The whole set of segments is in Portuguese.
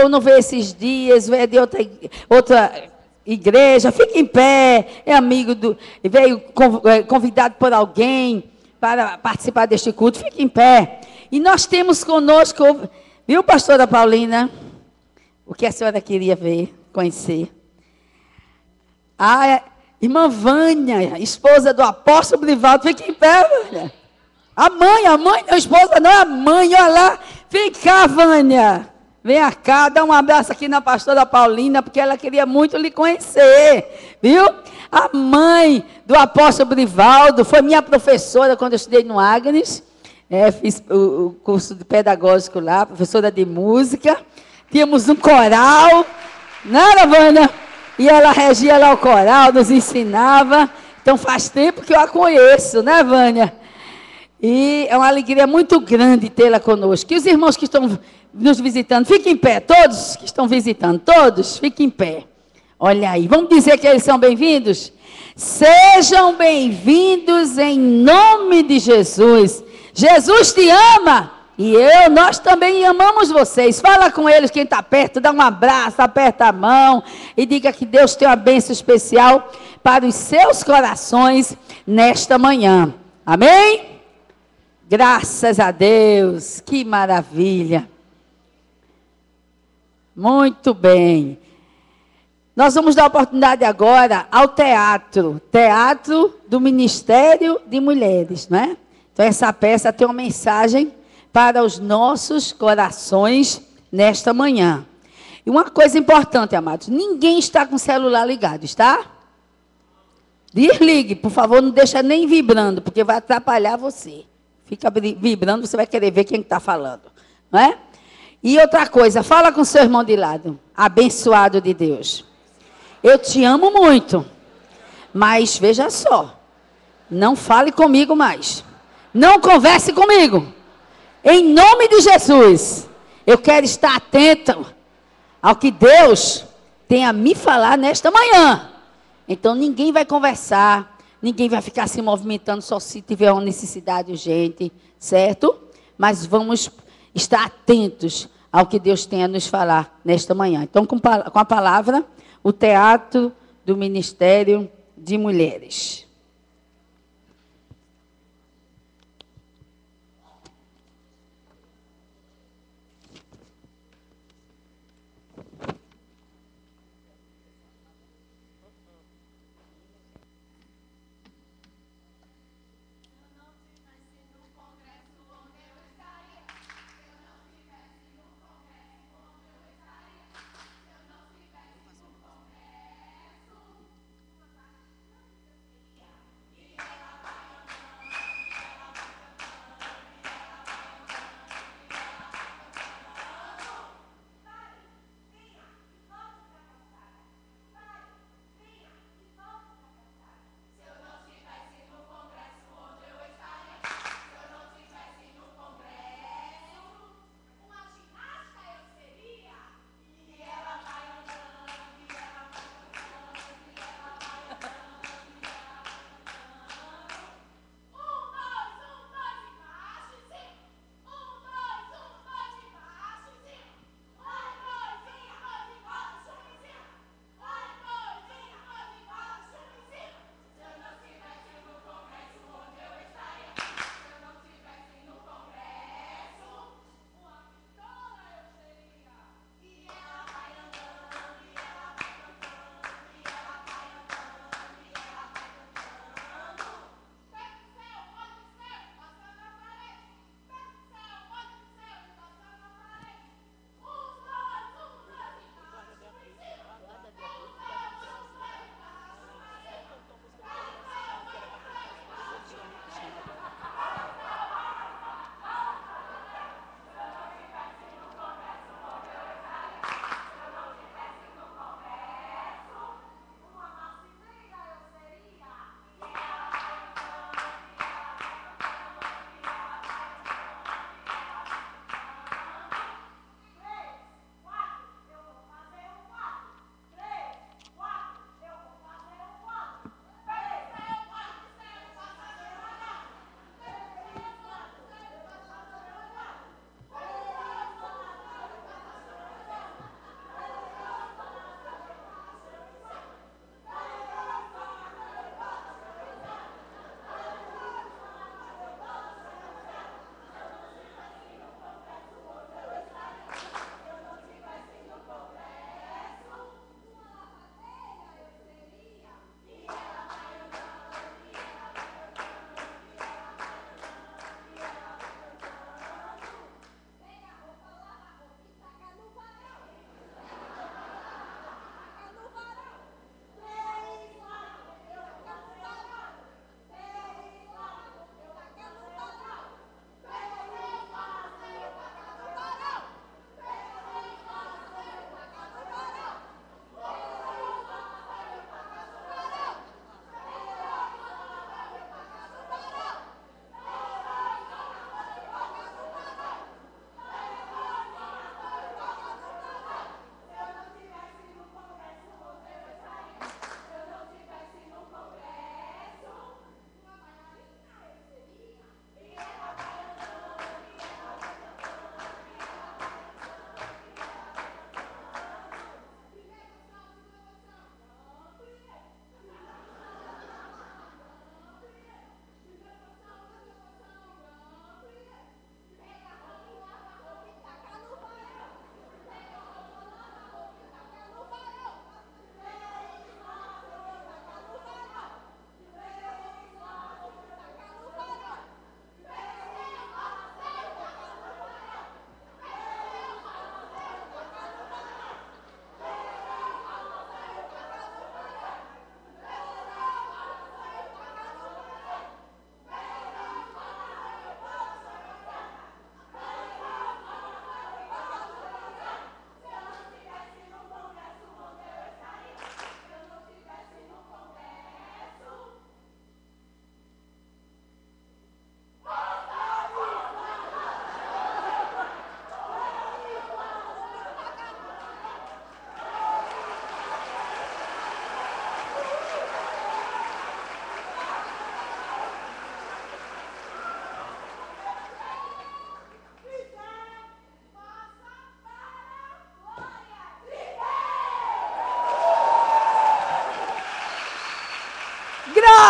ou não veio esses dias, é de outra igreja, fique em pé, é amigo veio convidado por alguém para participar deste culto, fique em pé. E nós temos conosco, viu, pastora Paulina, o que a senhora queria ver, conhecer? A irmã Vânia, esposa do apóstolo Brivaldo, fique em pé, Vânia. A mãe, não, a esposa não, a mãe, olha lá, vem cá, Vânia. Vem cá, dá um abraço aqui na pastora Paulina, porque ela queria muito lhe conhecer, viu? A mãe do apóstolo Brivaldo foi minha professora quando eu estudei no Agnes, fiz o curso de pedagógico lá, professora de música. Tínhamos um coral, não era, Vânia? E ela regia lá o coral, nos ensinava. Então faz tempo que eu a conheço, né, Vânia? E é uma alegria muito grande tê-la conosco. E os irmãos que estão nos visitando, fiquem em pé, todos que estão visitando, todos, fiquem em pé. Olha aí, vamos dizer que eles são bem-vindos? Sejam bem-vindos em nome de Jesus. Jesus te ama e nós também amamos vocês. Fala com eles, quem está perto, dá um abraço, aperta a mão e diga que Deus tem uma bênção especial para os seus corações nesta manhã. Amém? Graças a Deus, que maravilha. Muito bem. Nós vamos dar oportunidade agora ao teatro do Ministério de Mulheres, não é? Então essa peça tem uma mensagem para os nossos corações nesta manhã. E uma coisa importante, amados, ninguém está com o celular ligado, está? Desligue, por favor, não deixa nem vibrando, porque vai atrapalhar você. Fica vibrando, você vai querer ver quem está falando, não é? E outra coisa, fala com seu irmão de lado, abençoado de Deus. Eu te amo muito, mas veja só, não fale comigo mais. Não converse comigo. Em nome de Jesus, eu quero estar atento ao que Deus tem a me falar nesta manhã. Então ninguém vai conversar, ninguém vai ficar se movimentando só se tiver uma necessidade urgente, certo? Mas vamos estar atentos ao que Deus tem a nos falar nesta manhã. Então, com a palavra, o teatro do Ministério de Mulheres.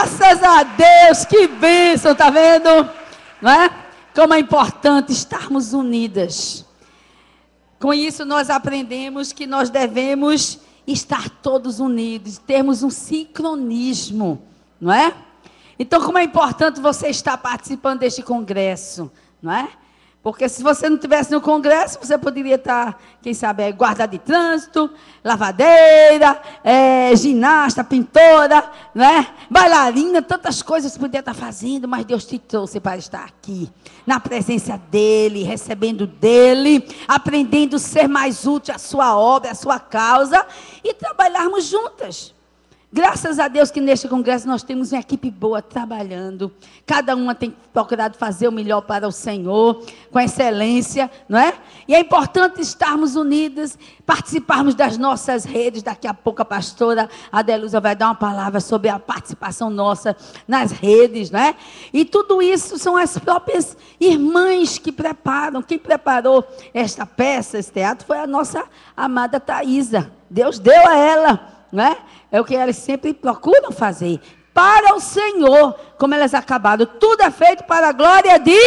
Graças a Deus, que bênção, tá vendo? Não é? Como é importante estarmos unidas. Com isso nós aprendemos que nós devemos estar todos unidos, termos um sincronismo, não é? Então, como é importante você estar participando deste congresso, não é? Porque se você não estivesse no congresso, você poderia estar, quem sabe, guarda de trânsito, lavadeira, ginasta, pintora, não é? Bailarina, tantas coisas você poderia estar fazendo, mas Deus te trouxe para estar aqui, na presença dEle, recebendo dEle, aprendendo a ser mais útil à sua obra, à sua causa, e trabalharmos juntas. Graças a Deus que neste congresso nós temos uma equipe boa trabalhando. Cada uma tem procurado fazer o melhor para o Senhor, com excelência, não é? E é importante estarmos unidas, participarmos das nossas redes. Daqui a pouco a pastora Adelusa vai dar uma palavra sobre a participação nossa nas redes, não é? E tudo isso são as próprias irmãs que preparam. Quem preparou esta peça, esse teatro, foi a nossa amada Thaisa. Deus deu a ela. Não é? É o que elas sempre procuram fazer. Para o Senhor, como elas acabaram. Tudo é feito para a glória de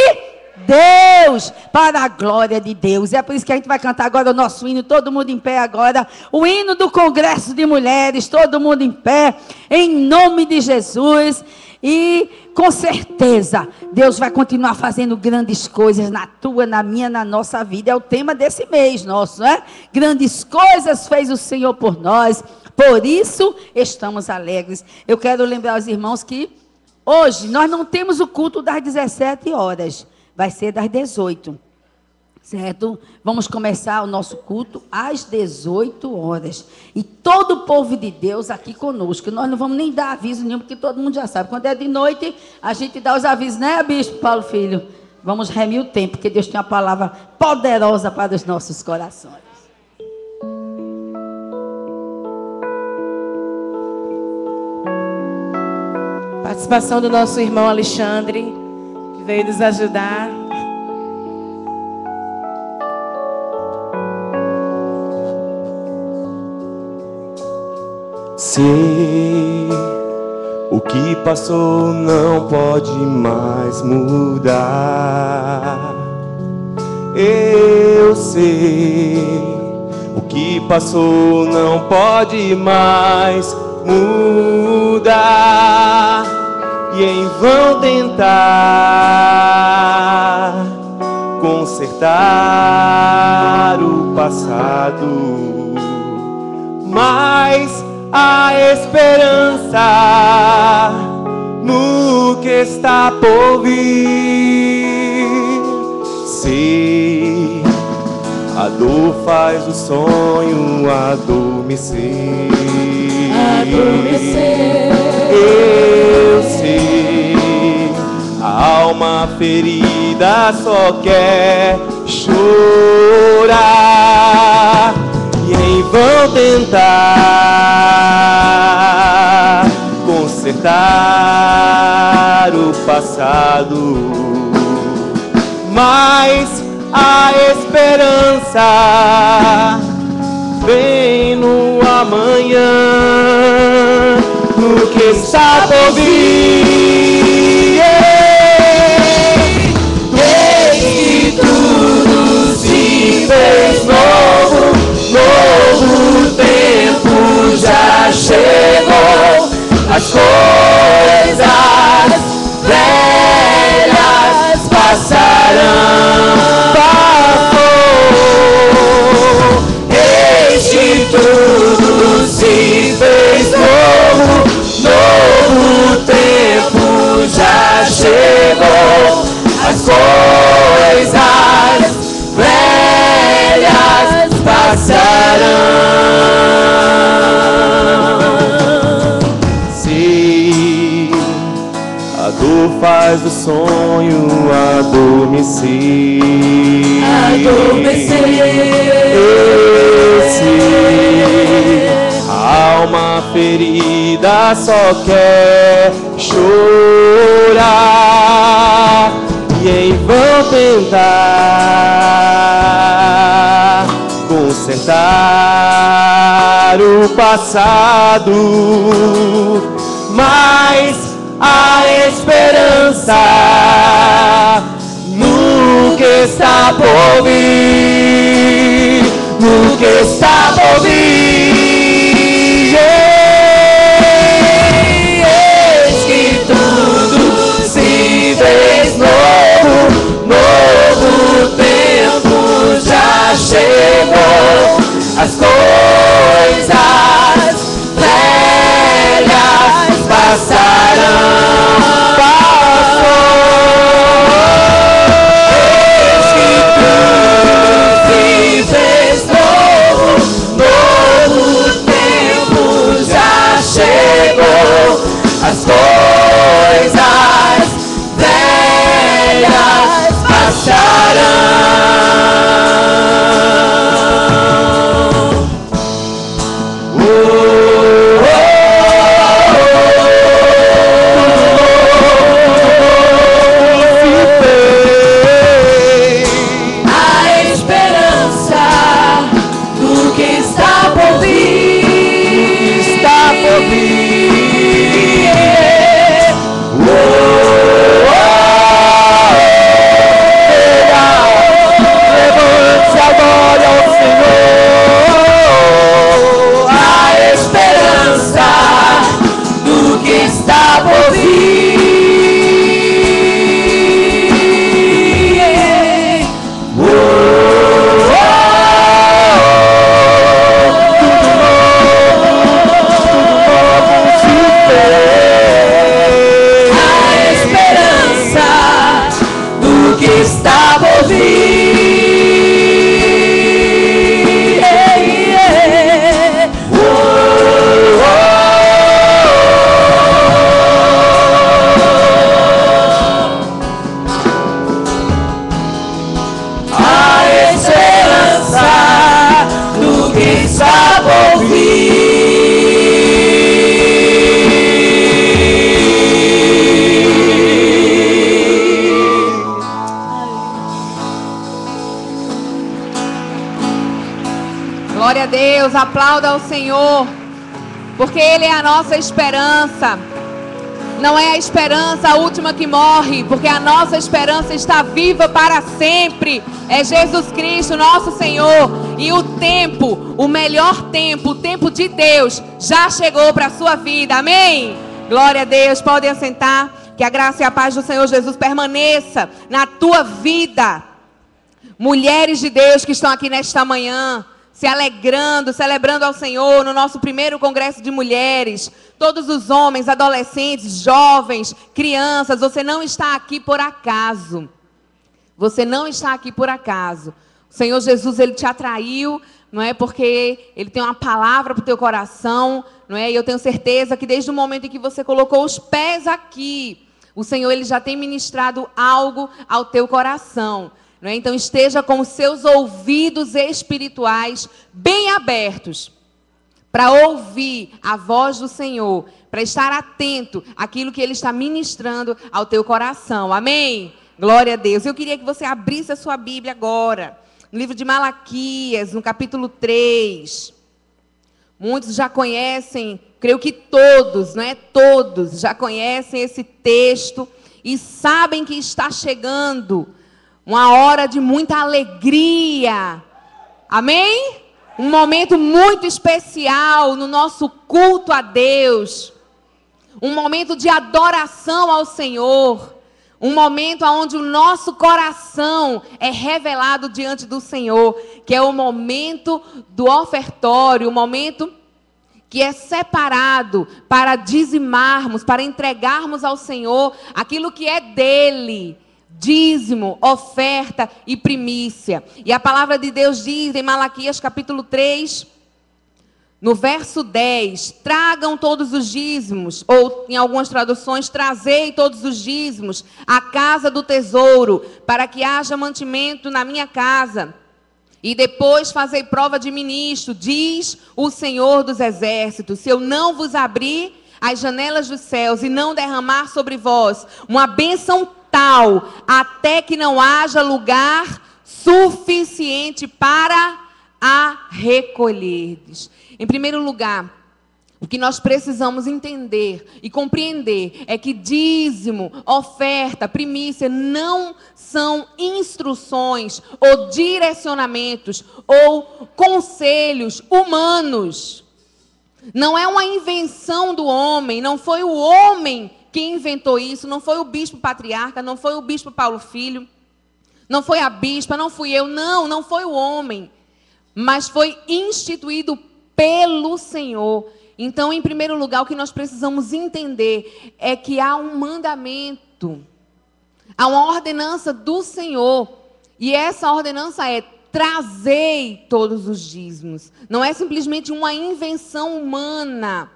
Deus. Para a glória de Deus. É por isso que a gente vai cantar agora o nosso hino. Todo mundo em pé agora. O hino do Congresso de Mulheres. Todo mundo em pé. Em nome de Jesus. E com certeza Deus vai continuar fazendo grandes coisas na tua, na minha, na nossa vida. É o tema desse mês nosso, né? Grandes coisas fez o Senhor por nós. Por isso estamos alegres. Eu quero lembrar aos irmãos que hoje nós não temos o culto das 17 horas. Vai ser das 18. Certo? Vamos começar o nosso culto às 18 horas. E todo o povo de Deus aqui conosco. Nós não vamos nem dar aviso nenhum, porque todo mundo já sabe. Quando é de noite, a gente dá os avisos, né, Bispo Paulo Filho? Vamos remir o tempo, porque Deus tem uma palavra poderosa para os nossos corações. Participação do nosso irmão Alexandre, que veio nos ajudar. Sei, o que passou não pode mais mudar. Eu sei, o que passou não pode mais mudar. E em vão tentar consertar o passado, mas a esperança no que está por vir. Sei, a dor faz o sonho adormecer. Eu sei, a alma ferida só quer chorar. E em vão tentar consertar o passado, mas a esperança vem no amanhã, no que está por vir. Desde tudo se fez novo, novo tempo já chegou. As coisas velhas passarão. Passou. Desde tudo se fez novo, novo tempo já chegou. As coisas velhas passarão. Sim, a dor faz o sonho adormecer. A alma ferida só quer chorar. E em vão tentar consertar o passado, mas a esperança no que está por vir, no que está por vir. Eis que tudo se fez novo, novo tempo já chegou, as coisas velhas passarão. As coisas velhas passarão. A esperança do que está por vir, está por vir. Glória a Deus, aplauda ao Senhor, porque Ele é a nossa esperança. Não é a esperança a última que morre, porque a nossa esperança está viva para sempre. É Jesus Cristo, nosso Senhor. E o tempo, o melhor tempo, o tempo de Deus, já chegou para a sua vida. Amém? Glória a Deus, podem assentar. Que a graça e a paz do Senhor Jesus permaneça na tua vida. Mulheres de Deus que estão aqui nesta manhã, se alegrando, celebrando ao Senhor no nosso primeiro congresso de mulheres. Todos os homens, adolescentes, jovens, crianças, você não está aqui por acaso. Você não está aqui por acaso. O Senhor Jesus, Ele te atraiu, não é? Porque Ele tem uma palavra para o teu coração, não é? E eu tenho certeza que desde o momento em que você colocou os pés aqui, o Senhor, Ele já tem ministrado algo ao teu coração. Não é? Então esteja com os seus ouvidos espirituais bem abertos para ouvir a voz do Senhor, para estar atento àquilo que Ele está ministrando ao teu coração. Amém? Glória a Deus. Eu queria que você abrisse a sua Bíblia agora, no livro de Malaquias, no capítulo 3. Muitos já conhecem, creio que todos, não é? Todos já conhecem esse texto e sabem que está chegando uma hora de muita alegria. Amém? Um momento muito especial no nosso culto a Deus. Um momento de adoração ao Senhor. Um momento onde o nosso coração é revelado diante do Senhor. Que é o momento do ofertório. O momento que é separado para dizimarmos, para entregarmos ao Senhor aquilo que é dele. Dízimo, oferta e primícia. E a palavra de Deus diz em Malaquias capítulo 3, no verso 10, tragam todos os dízimos, ou em algumas traduções, trazei todos os dízimos à casa do tesouro, para que haja mantimento na minha casa. E depois fazei prova de ministro, diz o Senhor dos Exércitos, se eu não vos abrir as janelas dos céus e não derramar sobre vós uma bênção tal, até que não haja lugar suficiente para a recolherdes. Em primeiro lugar, O que nós precisamos entender e compreender é que dízimo, oferta, primícia não são instruções ou direcionamentos ou conselhos humanos. Não é uma invenção do homem, não foi o homem que inventou isso, não foi o bispo patriarca, não foi o bispo Paulo Filho, não foi a bispa, não fui eu, não foi o homem, mas foi instituído pelo Senhor. Então, em primeiro lugar, o que nós precisamos entender é que há um mandamento, há uma ordenança do Senhor, e essa ordenança é: trazei todos os dízimos. Não é simplesmente uma invenção humana.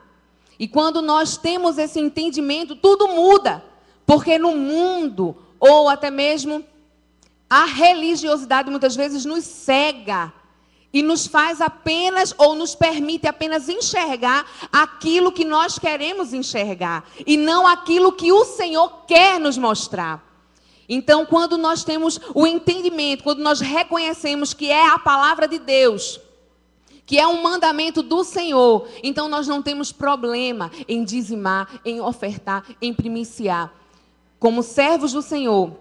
E quando nós temos esse entendimento, tudo muda, porque no mundo, ou até mesmo a religiosidade muitas vezes nos cega e nos faz apenas, ou nos permite apenas enxergar aquilo que nós queremos enxergar, e não aquilo que o Senhor quer nos mostrar. Então, quando nós temos o entendimento, quando nós reconhecemos que é a palavra de Deus, que é um mandamento do Senhor, então nós não temos problema em dizimar, em ofertar, em primiciar. Como servos do Senhor.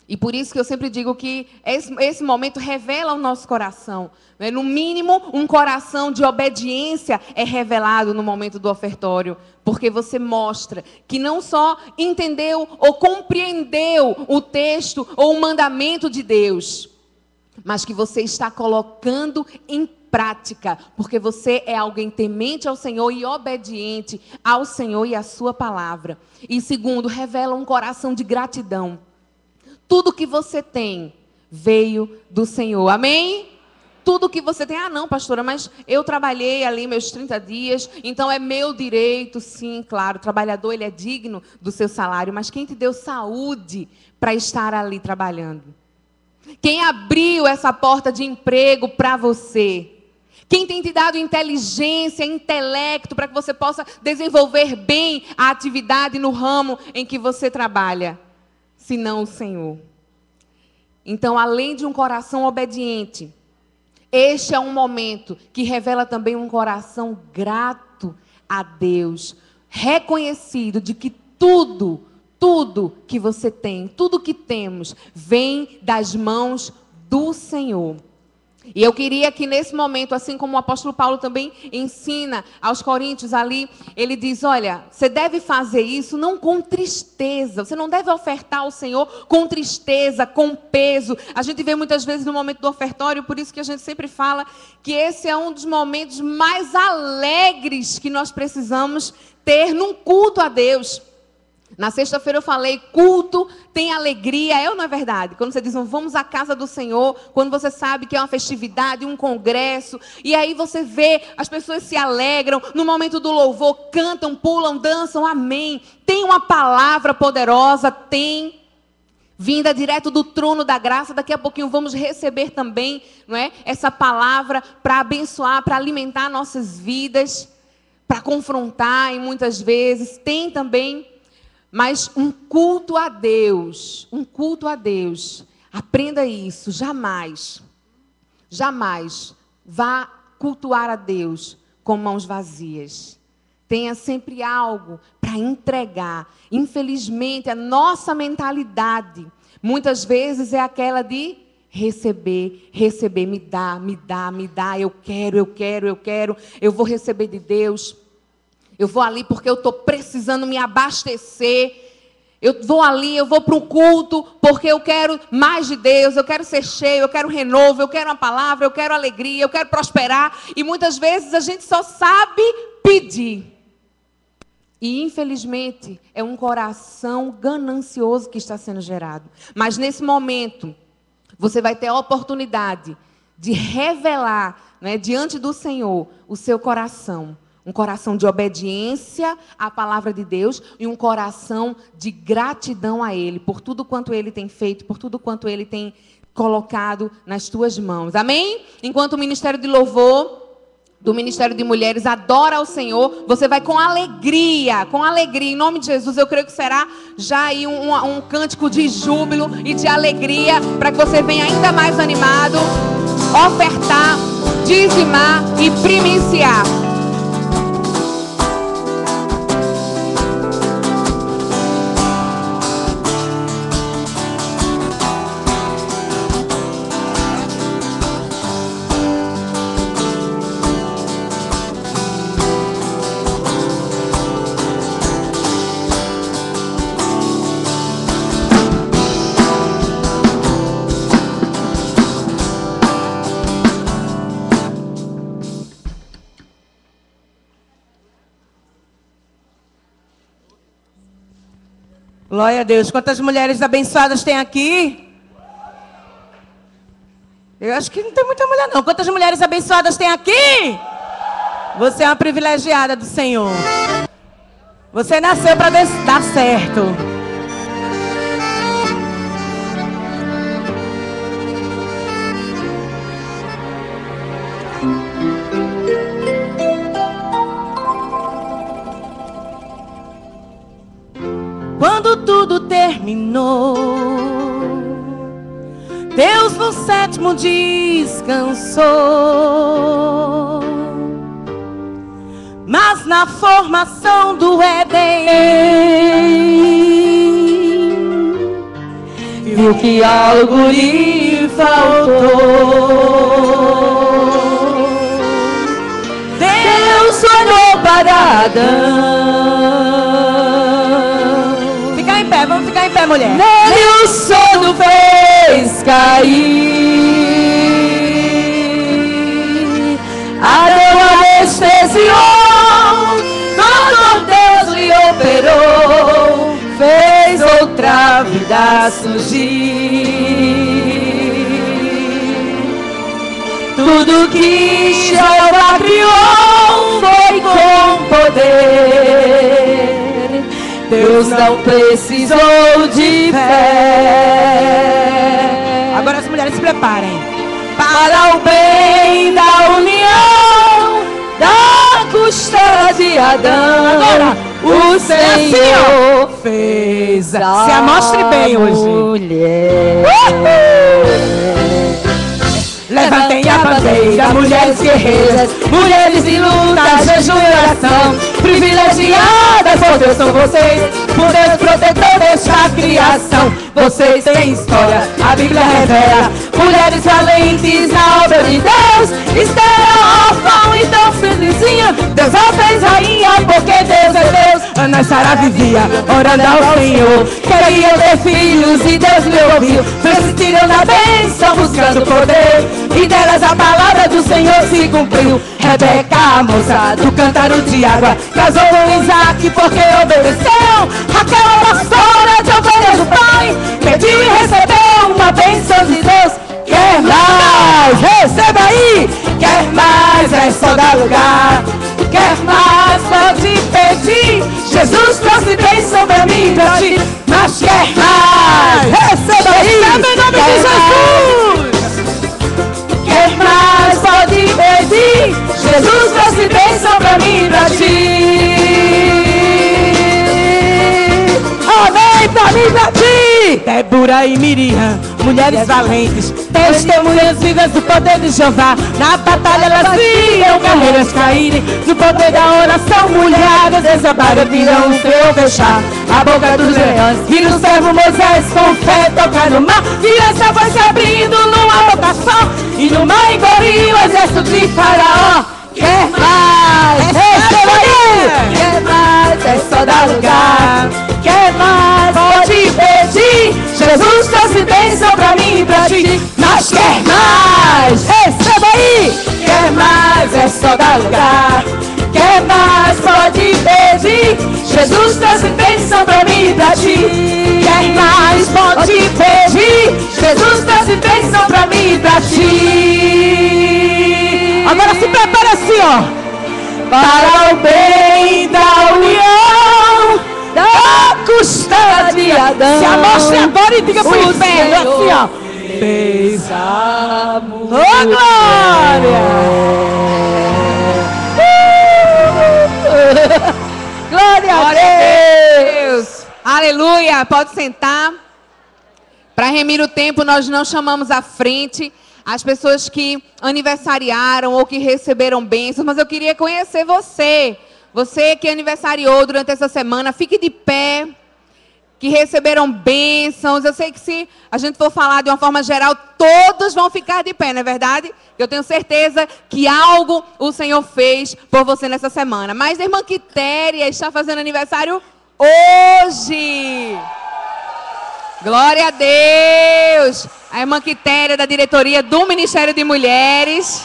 E por isso que eu sempre digo que esse momento revela o nosso coração. No mínimo, um coração de obediência é revelado no momento do ofertório. Porque você mostra que não só entendeu ou compreendeu o texto ou o mandamento de Deus, mas que você está colocando em prática. Porque você é alguém temente ao Senhor e obediente ao Senhor e à sua palavra. E segundo, revela um coração de gratidão. Tudo que você tem veio do Senhor. Amém? Tudo que você tem. Ah, não, pastora, mas eu trabalhei ali meus 30 dias, então é meu direito. Sim, claro, o trabalhador ele é digno do seu salário, mas quem te deu saúde para estar ali trabalhando? Quem abriu essa porta de emprego para você? Quem tem te dado inteligência, intelecto, para que você possa desenvolver bem a atividade no ramo em que você trabalha? Senão o Senhor. Então, além de um coração obediente, este é um momento que revela também um coração grato a Deus, reconhecido de que tudo que você tem, tudo que temos, vem das mãos do Senhor. E eu queria que nesse momento, assim como o apóstolo Paulo também ensina aos coríntios ali, ele diz, olha, você deve fazer isso não com tristeza, você não deve ofertar ao Senhor com tristeza, com peso. A gente vê muitas vezes no momento do ofertório, por isso que a gente sempre fala que esse é um dos momentos mais alegres que nós precisamos ter num culto a Deus. Na sexta-feira eu falei, culto tem alegria, é ou não é verdade? Quando você diz, vamos à casa do Senhor, quando você sabe que é uma festividade, um congresso, e aí você vê, as pessoas se alegram, no momento do louvor, cantam, pulam, dançam, amém. Tem uma palavra poderosa, tem, vinda direto do trono da graça, daqui a pouquinho vamos receber também, não é? Essa palavra para abençoar, para alimentar nossas vidas, para confrontar, e muitas vezes tem também. Mas um culto a Deus, aprenda isso, jamais vá cultuar a Deus com mãos vazias. Tenha sempre algo para entregar. Infelizmente, a nossa mentalidade, muitas vezes é aquela de receber, me dá, eu quero, eu vou receber de Deus. Eu vou ali porque eu estou precisando me abastecer. Eu vou ali, eu vou para um culto porque eu quero mais de Deus. Eu quero ser cheio, eu quero renovo, eu quero uma palavra, eu quero alegria, eu quero prosperar. E muitas vezes a gente só sabe pedir. E infelizmente é um coração ganancioso que está sendo gerado. Mas nesse momento você vai ter a oportunidade de revelar, né, diante do Senhor o seu coração. Um coração de obediência à palavra de Deus e um coração de gratidão a Ele, por tudo quanto Ele tem feito, por tudo quanto Ele tem colocado nas tuas mãos. Amém? Enquanto o Ministério de Louvor, do Ministério de Mulheres, adora ao Senhor, você vai com alegria, em nome de Jesus. Eu creio que será já aí um cântico de júbilo e de alegria, para que você venha ainda mais animado, ofertar, dizimar e primiciar. Glória a Deus. Quantas mulheres abençoadas tem aqui? Eu acho que não tem muita mulher, não. Quantas mulheres abençoadas tem aqui? Você é uma privilegiada do Senhor. Você nasceu para dar certo. Quando tudo terminou, Deus no sétimo descansou. Mas na formação do Éden, viu que algo lhe faltou. Deus olhou para Adão. Fica em pé, vamos ficar em pé, mulher. Nele o sono fez cair. Adão anestesiou. Deus lhe operou, fez outra vida surgir. Tudo que Jeová criou foi com poder. Deus não precisou de fé. Agora as mulheres se preparem para o bem da união da costela de Adão. Agora, o Senhor fez. Se amostre bem hoje. Mulher. Levantem a bandeira, mulheres guerreiras, mulheres em luta, jejum e oração. Privilegiadas por Deus são vocês, por Deus protetor desta criação. Vocês têm história, a Bíblia revela. Mulheres valentes na obra de Deus. Esther órfã e tão felizinha, Deus a fez rainha porque Deus é Deus. Ana e Sara vivia orando ao Senhor, queria ter filhos e Deus lhe ouviu. Persistiram na bênção buscando poder, e delas a palavra do Senhor se cumpriu. Rebeca, a moça do cântaro de água, casou com Isaac porque obedeceu. Raquel, a pastora de ovelhas do pai, pediu e recebeu uma bênção de Deus. Quer mais? Receba aí! Quer mais? É só dar lugar. Quer mais? Pode pedir. Jesus trouxe bênção pra mim e pra ti. Mas quer mais? Receba aí! Receba em nome de Jesus! Quer mais? Pode pedir. Jesus trouxe bênção pra mim e pra ti. Amém, pra mim e pra ti. Débora e Miriam, mulheres valentes, testemunhas vivas do poder de Jeová. Na batalha elas viram carreiras caírem, do poder da oração mulheres desabaram, viram o Senhor fechar a boca dos leões. E o servo Moisés com fé tocar no mar, e essa voz se abrindo numa boca só, e no mar engoliu o exército de Faraó. Quer mais? Receba aí! Quer mais? É só dar lugar. Quer mais? Pode pedir. Jesus trouxe bênção pra mim e pra ti. Mas quer mais? Receba aí! Quer mais? É só dar lugar. Quer mais? Pode pedir. Jesus trouxe bênção pra mim e pra ti. Quer mais? Pode pedir. Jesus trouxe bênção pra mim e pra ti. Agora se prepara assim, ó. Para o bem da união da costela de Adão. Se amostre agora e diga pro inferno assim, ó. Fez amor. Ô, glória! Glória a Deus! Aleluia! Pode sentar. Para remir o tempo, nós não chamamos à frente as pessoas que aniversariaram ou que receberam bênçãos, mas eu queria conhecer você. Você que aniversariou durante essa semana, fique de pé, que receberam bênçãos. Eu sei que se a gente for falar de uma forma geral, todos vão ficar de pé, não é verdade? Eu tenho certeza que algo o Senhor fez por você nessa semana. Mas a irmã Quitéria está fazendo aniversário hoje. Glória a Deus! A irmã Quitéria da diretoria do Ministério de Mulheres.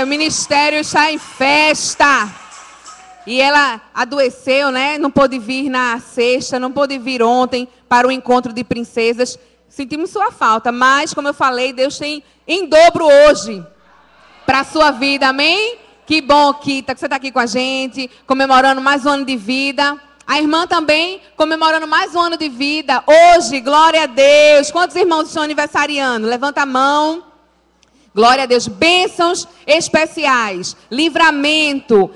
O ministério está em festa. E ela adoeceu, né? Não pôde vir na sexta, não pôde vir ontem para o encontro de princesas. Sentimos sua falta, mas, como eu falei, Deus tem em dobro hoje para a sua vida, amém? Que bom, Kita, que você está aqui com a gente, comemorando mais um ano de vida. A irmã também comemorando mais um ano de vida. Hoje, glória a Deus. Quantos irmãos estão aniversariando? Levanta a mão. Glória a Deus. Bênçãos especiais, livramento,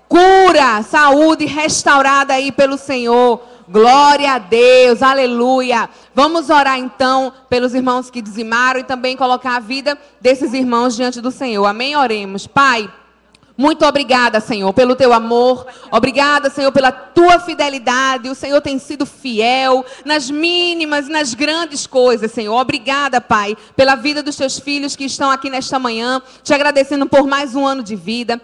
cura, saúde restaurada aí pelo Senhor. Glória a Deus, aleluia. Vamos orar então pelos irmãos que dizimaram e também colocar a vida desses irmãos diante do Senhor. Amém? Oremos. Pai, muito obrigada, Senhor, pelo teu amor. Obrigada, Senhor, pela tua fidelidade. O Senhor tem sido fiel nas mínimas e nas grandes coisas, Senhor. Obrigada, Pai, pela vida dos teus filhos que estão aqui nesta manhã. Te agradecendo por mais um ano de vida.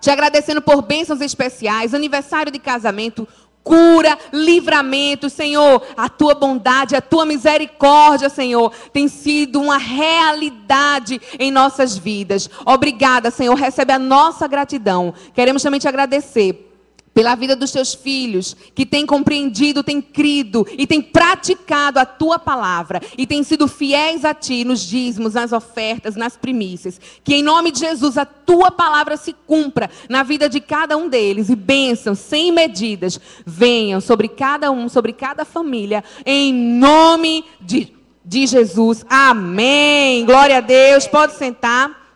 Te agradecendo por bênçãos especiais, aniversário de casamento, cura, livramento, Senhor. A tua bondade, a tua misericórdia, Senhor, tem sido uma realidade em nossas vidas. Obrigada, Senhor. Recebe a nossa gratidão. Queremos também te agradecer pela vida dos teus filhos, que têm compreendido, têm crido e têm praticado a tua palavra e têm sido fiéis a ti nos dízimos, nas ofertas, nas primícias. Que em nome de Jesus a tua palavra se cumpra na vida de cada um deles e bênçãos sem medidas venham sobre cada um, sobre cada família, em nome de Jesus. Amém. Glória a Deus. Pode sentar.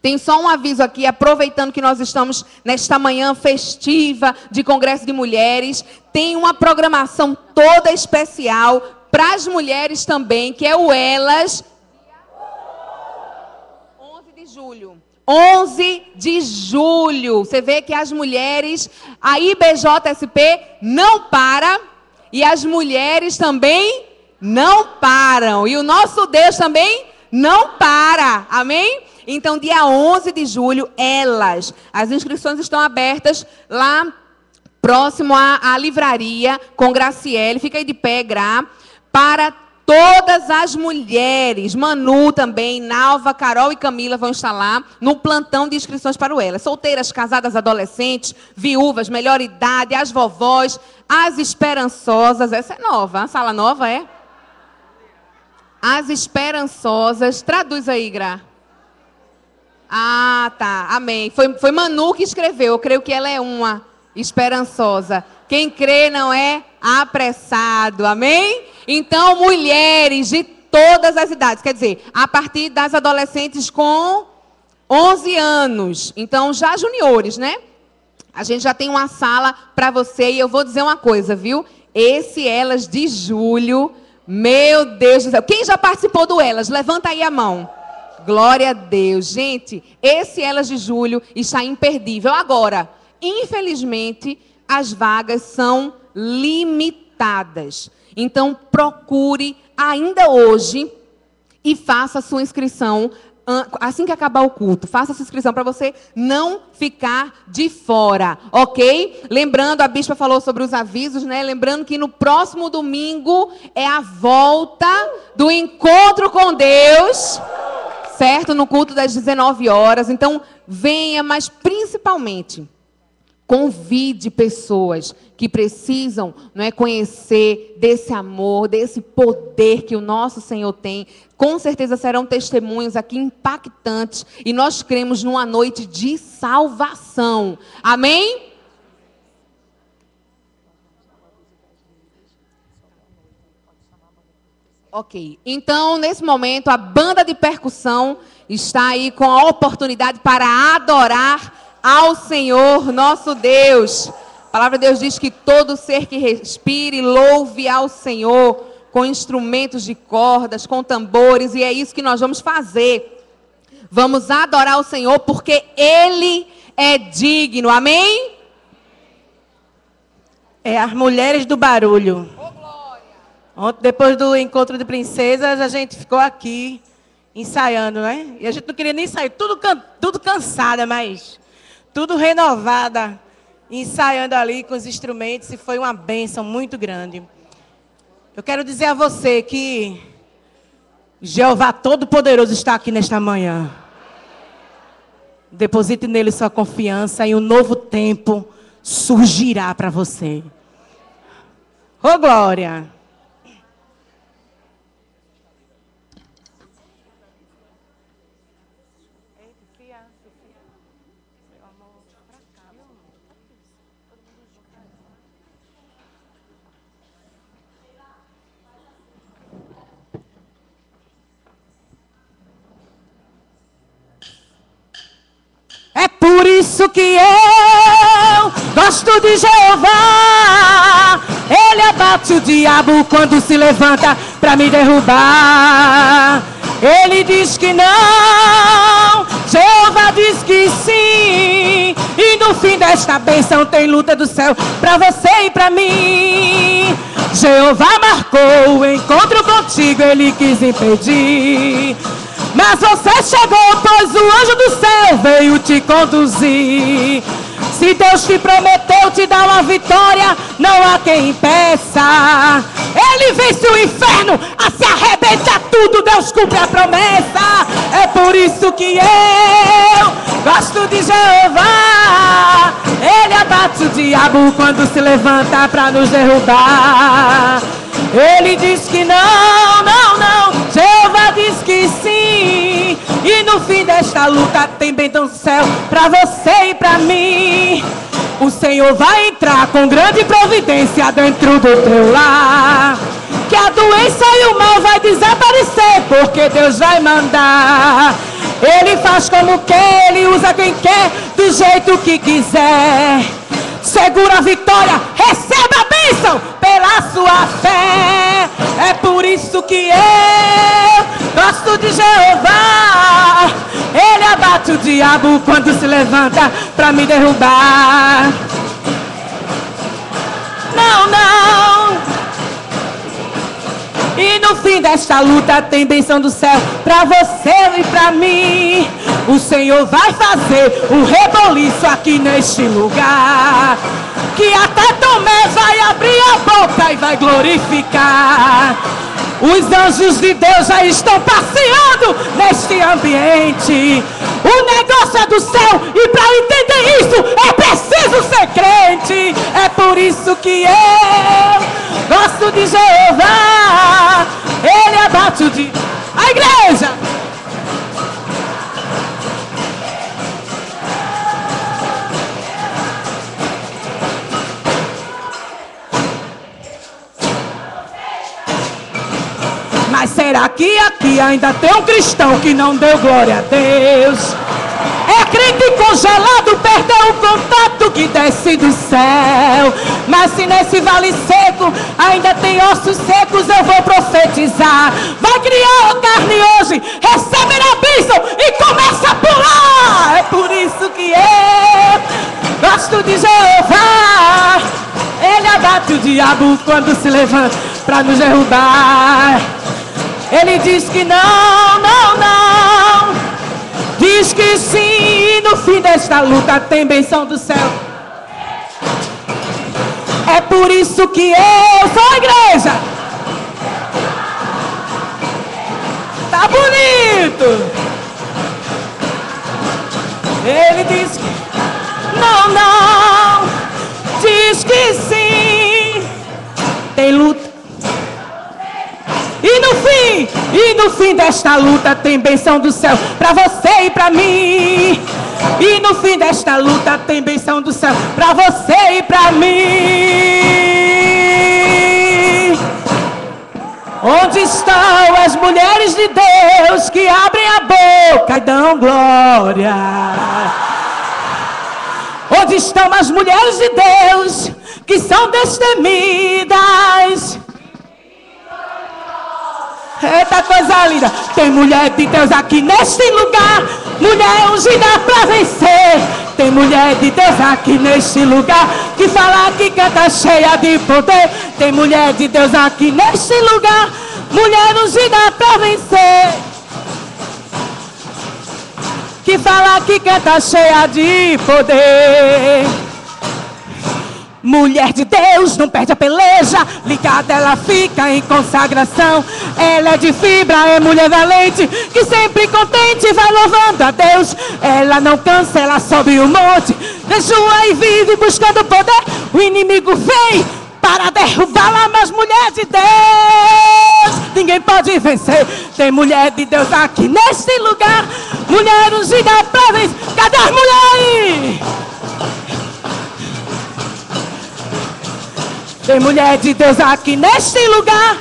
Tem só um aviso aqui, aproveitando que nós estamos nesta manhã festiva de Congresso de Mulheres, tem uma programação toda especial para as mulheres também, que é o Elas, 11 de julho. 11 de julho. Você vê que as mulheres, a IBJSP não para e as mulheres também não param. E o nosso Deus também não para. Amém? Então, dia 11 de julho, as inscrições estão abertas lá próximo à livraria com Graciele. Fica aí de pé, Gra. Para todas as mulheres. Manu também, Nalva, Carol e Camila vão estar lá no plantão de inscrições para o Elas. Solteiras, casadas, adolescentes, viúvas, melhor idade, as vovós, as esperançosas. Essa é nova, a sala nova é? As esperançosas. Traduz aí, Gra. Ah, tá. Amém. Foi Manu que escreveu. Eu creio que ela é uma esperançosa. Quem crê não é apressado. Amém? Então, mulheres de todas as idades. Quer dizer, a partir das adolescentes com 11 anos. Então, já juniores, né? A gente já tem uma sala para você. E eu vou dizer uma coisa, viu? Esse Elas de julho, meu Deus do céu. Quem já participou do Elas? Levanta aí a mão. Glória a Deus. Gente, esse Elas de julho está imperdível. Agora, infelizmente, as vagas são limitadas. Então, procure ainda hoje e faça a sua inscrição assim que acabar o culto. Faça a sua inscrição para você não ficar de fora, ok? Lembrando, a bispa falou sobre os avisos, né? Lembrando que no próximo domingo é a volta do encontro com Deus, certo? No culto das 19 horas. Então, venha, mas principalmente, convide pessoas que precisam, não é, conhecer desse amor, desse poder que o nosso Senhor tem. Com certeza serão testemunhos aqui impactantes. E nós cremos numa noite de salvação. Amém? Ok. Então, nesse momento, a banda de percussão está aí com a oportunidade para adorar ao Senhor nosso Deus. A palavra de Deus diz que todo ser que respire, louve ao Senhor com instrumentos de cordas, com tambores, e é isso que nós vamos fazer. Vamos adorar o Senhor porque Ele é digno. Amém? É as mulheres do barulho. Ontem, depois do encontro de princesas, a gente ficou aqui ensaiando, né? E a gente não queria nem sair, tudo cansada, mas tudo renovada, ensaiando ali com os instrumentos, e foi uma bênção muito grande. Eu quero dizer a você que Jeová Todo-Poderoso está aqui nesta manhã. Deposite nele sua confiança em um novo tempo surgirá para você. Ô, glória! É por isso que eu gosto de Jeová. Ele abate o diabo quando se levanta para me derrubar. Ele diz que não, Jeová diz que sim. E no fim desta bênção tem luta do céu para você e para mim. Jeová marcou o encontro contigo, ele quis impedir. Mas você chegou, pois o anjo do céu veio te conduzir. Se Deus te prometeu te dar uma vitória, não há quem impeça. Ele vence o inferno, a se arrebenta tudo, Deus cumpre a promessa. É por isso que eu gosto de Jeová. Ele abate o diabo quando se levanta para nos derrubar. Ele diz que não, não, não, Jeová diz que sim. E no fim desta luta tem bênção do céu para você e para mim. O Senhor vai entrar com grande providência dentro do teu lar. Que a doença e o mal vai desaparecer, porque Deus vai mandar. Ele faz como quer, ele usa quem quer, do jeito que quiser. Segura a vitória, receba a bênção pela sua fé. É por isso que eu gosto de Jeová. Ele abate o diabo quando se levanta para me derrubar. Não, não. E no fim desta luta tem bênção do céu para você e para mim. O Senhor vai fazer um reboliço aqui neste lugar. Que até Tomé vai abrir a boca e vai glorificar. Os anjos de Deus já estão passeando neste ambiente. O negócio é do céu e para entender isso é preciso ser crente. É por isso que eu gosto de Jeová. Ele abate o diabo. A igreja! Mas será que aqui ainda tem um cristão que não deu glória a Deus? É crente congelado, perdeu o contato que desce do céu. Mas se nesse vale seco ainda tem ossos secos, eu vou profetizar. Vai criar carne hoje, recebe a bênção e começa a pular. É por isso que eu gosto de Jeová. Ele abate o diabo quando se levanta para nos derrubar. Ele diz que não, não, não. Diz que sim, e no fim desta luta tem bênção do céu. É por isso que eu sou a igreja. Tá bonito. Ele diz que não, não. Diz que sim. Tem luta. E no fim desta luta tem bênção do céu para você e para mim. E no fim desta luta tem bênção do céu para você e para mim. Onde estão as mulheres de Deus que abrem a boca e dão glória? Onde estão as mulheres de Deus que são destemidas? Eita coisa linda. Tem mulher de Deus aqui neste lugar, mulher ungida pra vencer. Tem mulher de Deus aqui neste lugar, que fala, que canta cheia de poder. Tem mulher de Deus aqui neste lugar, mulher ungida pra vencer. Que fala, que canta cheia de poder. Mulher de Deus não perde a peleja, ligada ela fica em consagração. Ela é de fibra, é mulher valente, que sempre contente vai louvando a Deus. Ela não cansa, ela sobe o monte, jejua e vive buscando poder. O inimigo vem para derrubá-la, mas mulher de Deus, ninguém pode vencer. Tem mulher de Deus aqui neste lugar. Mulher ungida para vencer. Cadê as mulheres? Tem mulher de Deus aqui neste lugar.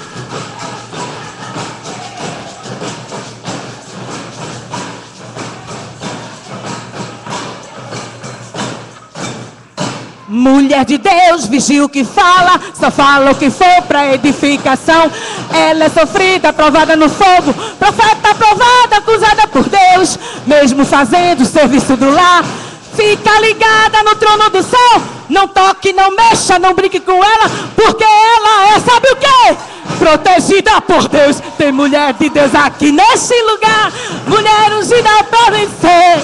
Mulher de Deus, vigia o que fala, só fala o que for para edificação. Ela é sofrida, provada no fogo, profeta provada, acusada por Deus, mesmo fazendo o serviço do lar. Fica ligada no trono do céu, não toque, não mexa, não brinque com ela, porque ela é, sabe o quê? Protegida por Deus. Tem mulher de Deus aqui nesse lugar, mulher ungida para vencer,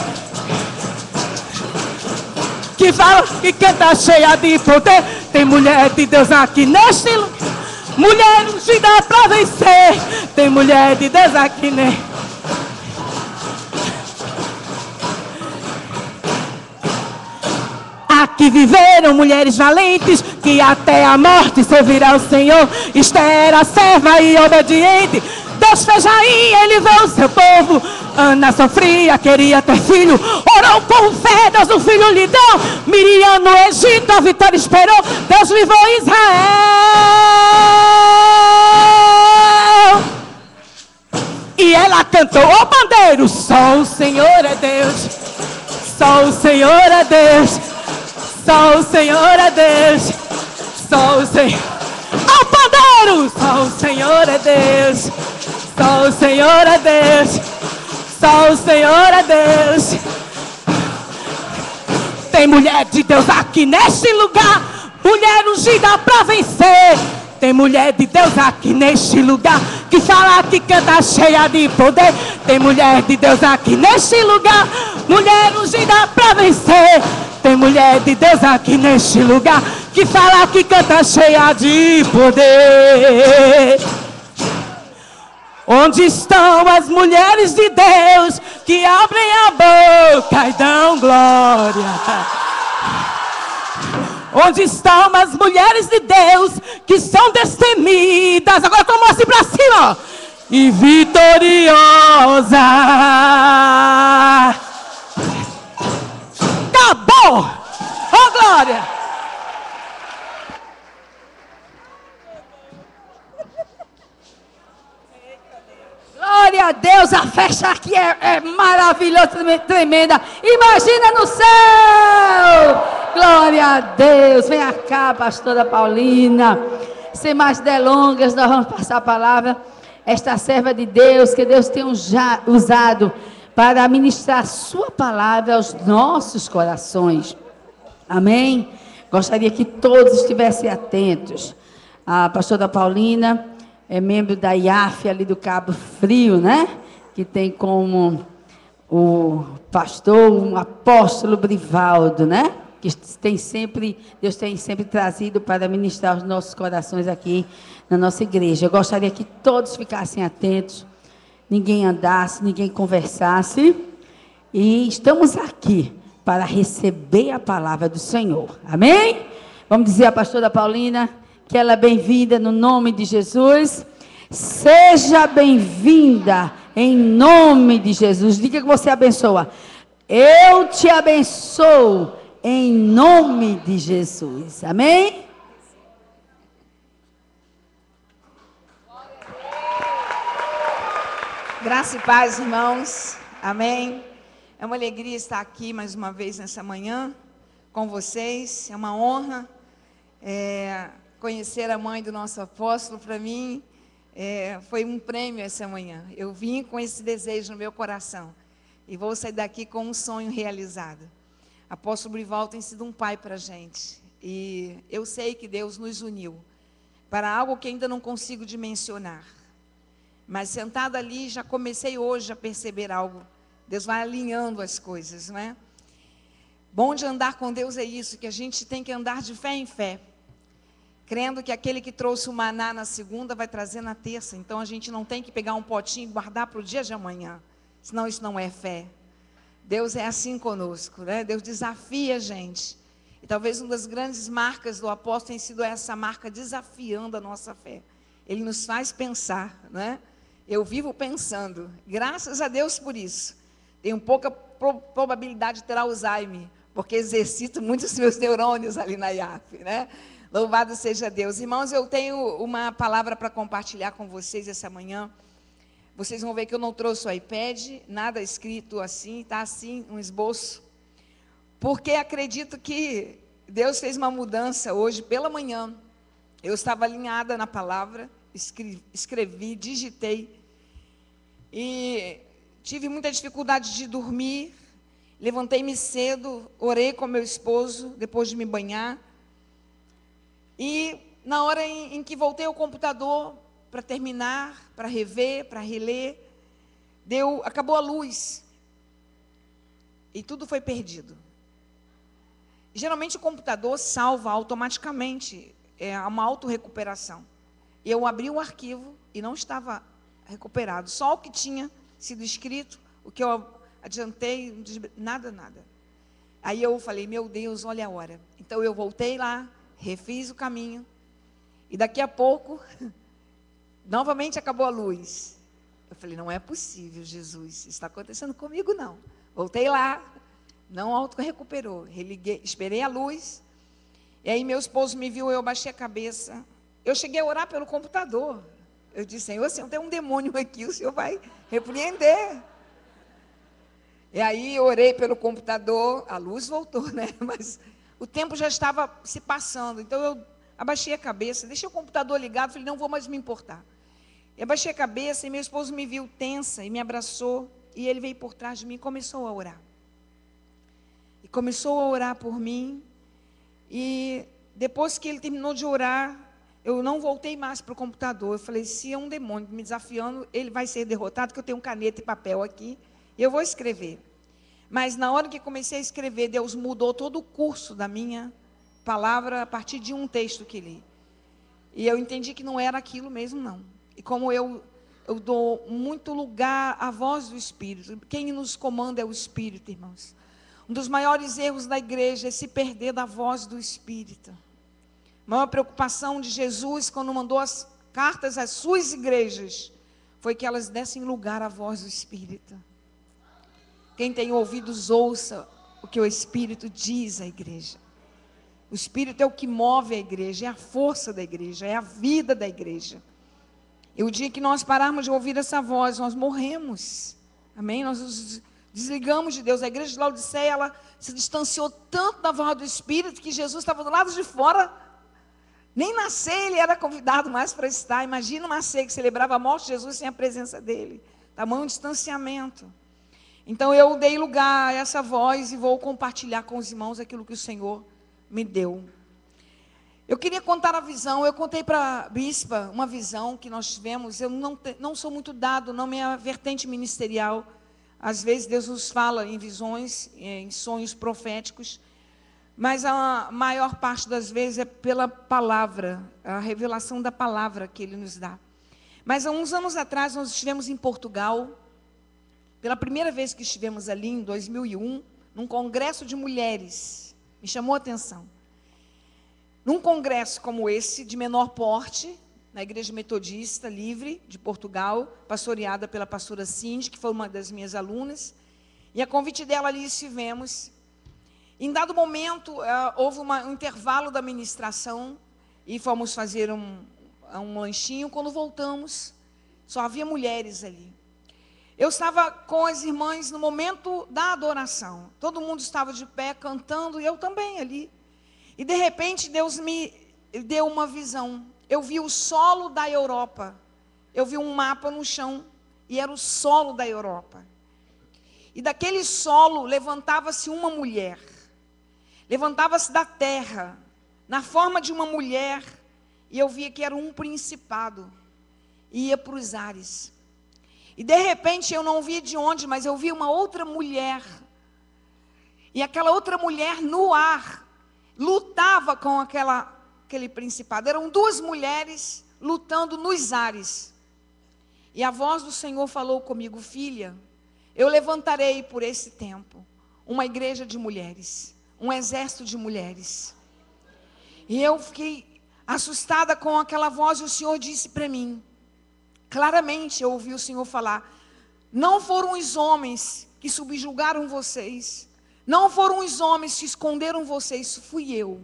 que fala, que canta cheia de poder. Tem mulher de Deus aqui neste lugar, mulher ungida para vencer. Tem mulher de Deus aqui neste. Aqui viveram mulheres valentes, que até a morte servirá ao Senhor. Esther era serva e obediente, Deus fez rainha, ele livrou o seu povo. Ana sofria, queria ter filho, orou com fé, Deus um filho lhe deu. Miriam no Egito, a vitória esperou, Deus livrou Israel. E ela cantou, ô pandeiro, só o Senhor é Deus, só o Senhor é Deus, só o Senhor é Deus, só o Senhor. Ô pandeiro, só o Senhor é Deus, só o Senhor é Deus, só o Senhor é Deus. Tem mulher de Deus aqui neste lugar, mulher ungida para vencer. Tem mulher de Deus aqui neste lugar, que fala, que canta cheia de poder. Tem mulher de Deus aqui neste lugar, mulher ungida para vencer. Tem mulher de Deus aqui neste lugar, que fala, que canta cheia de poder. Onde estão as mulheres de Deus que abrem a boca e dão glória? Onde estão as mulheres de Deus que são destemidas? Agora com a mão assim pra cima, e vitoriosa. Acabou! Oh glória! Glória a Deus, a festa aqui é maravilhosa, tremenda. Imagina no céu! Glória a Deus. Vem cá, pastora Paulina. Sem mais delongas, nós vamos passar a palavra. Esta serva de Deus, que Deus tem usado para ministrar a sua palavra aos nossos corações. Amém? Gostaria que todos estivessem atentos. A pastora Paulina é membro da IAF ali do Cabo Frio, né? Que tem como o pastor, um apóstolo Brivaldo, né? Que tem sempre, Deus tem sempre trazido para ministrar os nossos corações aqui na nossa igreja. Eu gostaria que todos ficassem atentos, ninguém andasse, ninguém conversasse. E estamos aqui para receber a palavra do Senhor. Amém? Vamos dizer à pastora Paulina que ela é bem-vinda no nome de Jesus. Seja bem-vinda em nome de Jesus. Diga que você abençoa. Eu te abençoo em nome de Jesus. Amém? Graça e paz, irmãos. Amém. É uma alegria estar aqui mais uma vez nessa manhã com vocês. É uma honra conhecer a mãe do nosso apóstolo. Para mim foi um prêmio essa manhã. Eu vim com esse desejo no meu coração e vou sair daqui com um sonho realizado. Apóstolo Brivaldo tem sido um pai para a gente e eu sei que Deus nos uniu para algo que ainda não consigo dimensionar, mas sentado ali já comecei hoje a perceber algo. Deus vai alinhando as coisas, não é? Bom de andar com Deus é isso, que a gente tem que andar de fé em fé, crendo que aquele que trouxe o maná na segunda vai trazer na terça. Então a gente não tem que pegar um potinho e guardar para o dia de amanhã, senão isso não é fé. Deus é assim conosco, né? Deus desafia a gente. E talvez uma das grandes marcas do apóstolo tenha sido essa marca desafiando a nossa fé. Ele nos faz pensar, né? Eu vivo pensando. Graças a Deus por isso. Tenho pouca probabilidade de ter Alzheimer, porque exercito muito os meus neurônios ali na IAF, né? Louvado seja Deus. Irmãos, eu tenho uma palavra para compartilhar com vocês essa manhã. Vocês vão ver que eu não trouxe o iPad, nada escrito assim, está assim, um esboço. Porque acredito que Deus fez uma mudança hoje pela manhã. Eu estava alinhada na palavra, escrevi, digitei. E tive muita dificuldade de dormir. Levantei-me cedo, orei com meu esposo, depois de me banhar. E na hora em que voltei ao computador para terminar, para rever, para reler, acabou a luz. E tudo foi perdido. Geralmente o computador salva automaticamente, é uma autorrecuperação. Eu abri o arquivo e não estava recuperado. Só o que tinha sido escrito, o que eu adiantei, nada. Aí eu falei, meu Deus, olha a hora. Então eu voltei lá, refiz o caminho, e daqui a pouco, novamente acabou a luz. Eu falei, não é possível, Jesus, isso está acontecendo comigo, não. Voltei lá, não auto-recuperou, religuei, esperei a luz, e aí meu esposo me viu, eu baixei a cabeça. Eu cheguei a orar pelo computador. Eu disse, Senhor, tem um demônio aqui, o Senhor vai repreender. E aí eu orei pelo computador, a luz voltou, né? Mas o tempo já estava se passando, então eu abaixei a cabeça, deixei o computador ligado, falei, não vou mais me importar. Eu abaixei a cabeça e meu esposo me viu tensa e me abraçou, e ele veio por trás de mim e começou a orar. E começou a orar por mim, e depois que ele terminou de orar, eu não voltei mais para o computador. Eu falei, se é um demônio me desafiando, ele vai ser derrotado, porque eu tenho caneta e papel aqui, e eu vou escrever. Mas na hora que comecei a escrever, Deus mudou todo o curso da minha palavra a partir de um texto que li. E eu entendi que não era aquilo mesmo, não. E como eu dou muito lugar à voz do Espírito, quem nos comanda é o Espírito, irmãos. Um dos maiores erros da igreja é se perder da voz do Espírito. A maior preocupação de Jesus, quando mandou as cartas às suas igrejas, foi que elas dessem lugar à voz do Espírito. Quem tem ouvidos, ouça o que o Espírito diz à igreja. O Espírito é o que move a igreja, é a força da igreja, é a vida da igreja. E o dia que nós pararmos de ouvir essa voz, nós morremos. Amém? Nós nos desligamos de Deus. A igreja de Laodiceia, ela se distanciou tanto da voz do Espírito, que Jesus estava do lado de fora. Nem na ceia ele era convidado mais para estar. Imagina uma ceia que celebrava a morte de Jesus sem a presença dele. Tamanho distanciamento. Então eu dei lugar a essa voz e vou compartilhar com os irmãos aquilo que o Senhor me deu. Eu queria contar a visão. Eu contei para a bispa uma visão que nós tivemos. Eu não sou muito dado, não minha vertente ministerial. Às vezes Deus nos fala em visões, em sonhos proféticos, mas a maior parte das vezes é pela palavra, a revelação da palavra que Ele nos dá. Mas há uns anos atrás nós estivemos em Portugal, pela primeira vez que estivemos ali, em 2001, num congresso de mulheres. Me chamou a atenção. Num congresso como esse, de menor porte, na Igreja Metodista Livre de Portugal, pastoreada pela pastora Cindy, que foi uma das minhas alunas, e a convite dela ali estivemos. Em dado momento, houve um intervalo da ministração, e fomos fazer um lanchinho. Quando voltamos, só havia mulheres ali. Eu estava com as irmãs no momento da adoração. Todo mundo estava de pé, cantando, e eu também ali. E de repente, Deus me deu uma visão. Eu vi o solo da Europa. Eu vi um mapa no chão, e era o solo da Europa. E daquele solo levantava-se uma mulher. Levantava-se da terra, na forma de uma mulher, e eu via que era um principado. E ia para os ares. E de repente, eu não vi de onde, mas eu vi uma outra mulher. E aquela outra mulher no ar, lutava com aquele principado. Eram duas mulheres lutando nos ares. E a voz do Senhor falou comigo, filha, eu levantarei por esse tempo uma igreja de mulheres, um exército de mulheres. E eu fiquei assustada com aquela voz, e o Senhor disse para mim, claramente eu ouvi o Senhor falar, não foram os homens que subjugaram vocês, não foram os homens que esconderam vocês, fui eu,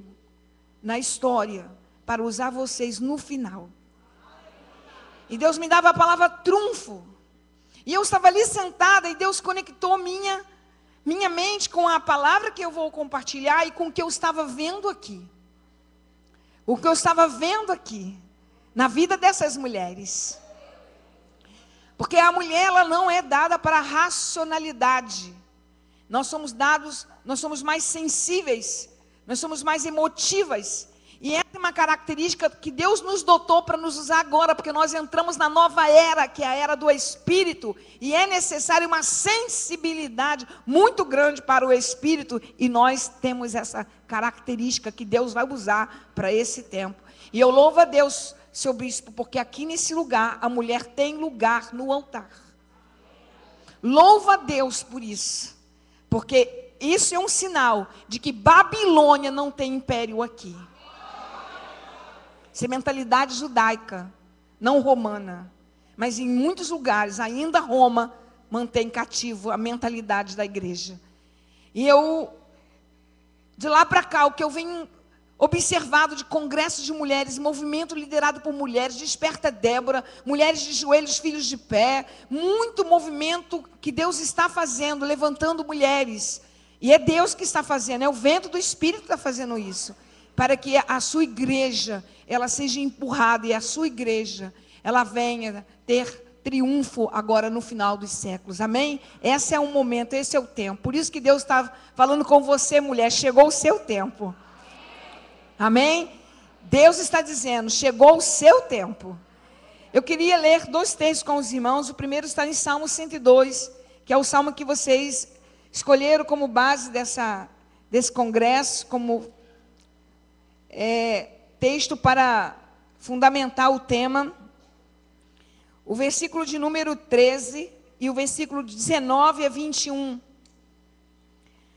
na história, para usar vocês no final. E Deus me dava a palavra trunfo. E eu estava ali sentada e Deus conectou minha mente com a palavra que eu vou compartilhar e com o que eu estava vendo aqui. O que eu estava vendo aqui, na vida dessas mulheres. Porque a mulher, ela não é dada para a racionalidade. Nós somos mais sensíveis, nós somos mais emotivas. E essa é uma característica que Deus nos dotou para nos usar agora, porque nós entramos na nova era, que é a era do Espírito, e é necessário uma sensibilidade muito grande para o Espírito, e nós temos essa característica que Deus vai usar para esse tempo. E eu louvo a Deus, seu bispo, porque aqui nesse lugar, a mulher tem lugar no altar. Louvo a Deus por isso, porque isso é um sinal de que Babilônia não tem império aqui. Isso é mentalidade judaica, não romana. Mas em muitos lugares, ainda Roma mantém cativo a mentalidade da igreja. E eu, de lá para cá, o que eu venho observado de congressos de mulheres, movimento liderado por mulheres, Desperta Débora, mulheres de joelhos, filhos de pé, muito movimento que Deus está fazendo, levantando mulheres. E é Deus que está fazendo, é o vento do Espírito que está fazendo isso. Para que a sua igreja, ela seja empurrada e a sua igreja, ela venha ter triunfo agora no final dos séculos, amém? Esse é o momento, esse é o tempo, por isso que Deus está falando com você, mulher, chegou o seu tempo, amém? Deus está dizendo, chegou o seu tempo. Eu queria ler 2 textos com os irmãos, o primeiro está em Salmo 102, que é o salmo que vocês escolheram como base desse congresso, como texto para fundamentar o tema. O versículo de número 13 e o versículo de 19 a 21.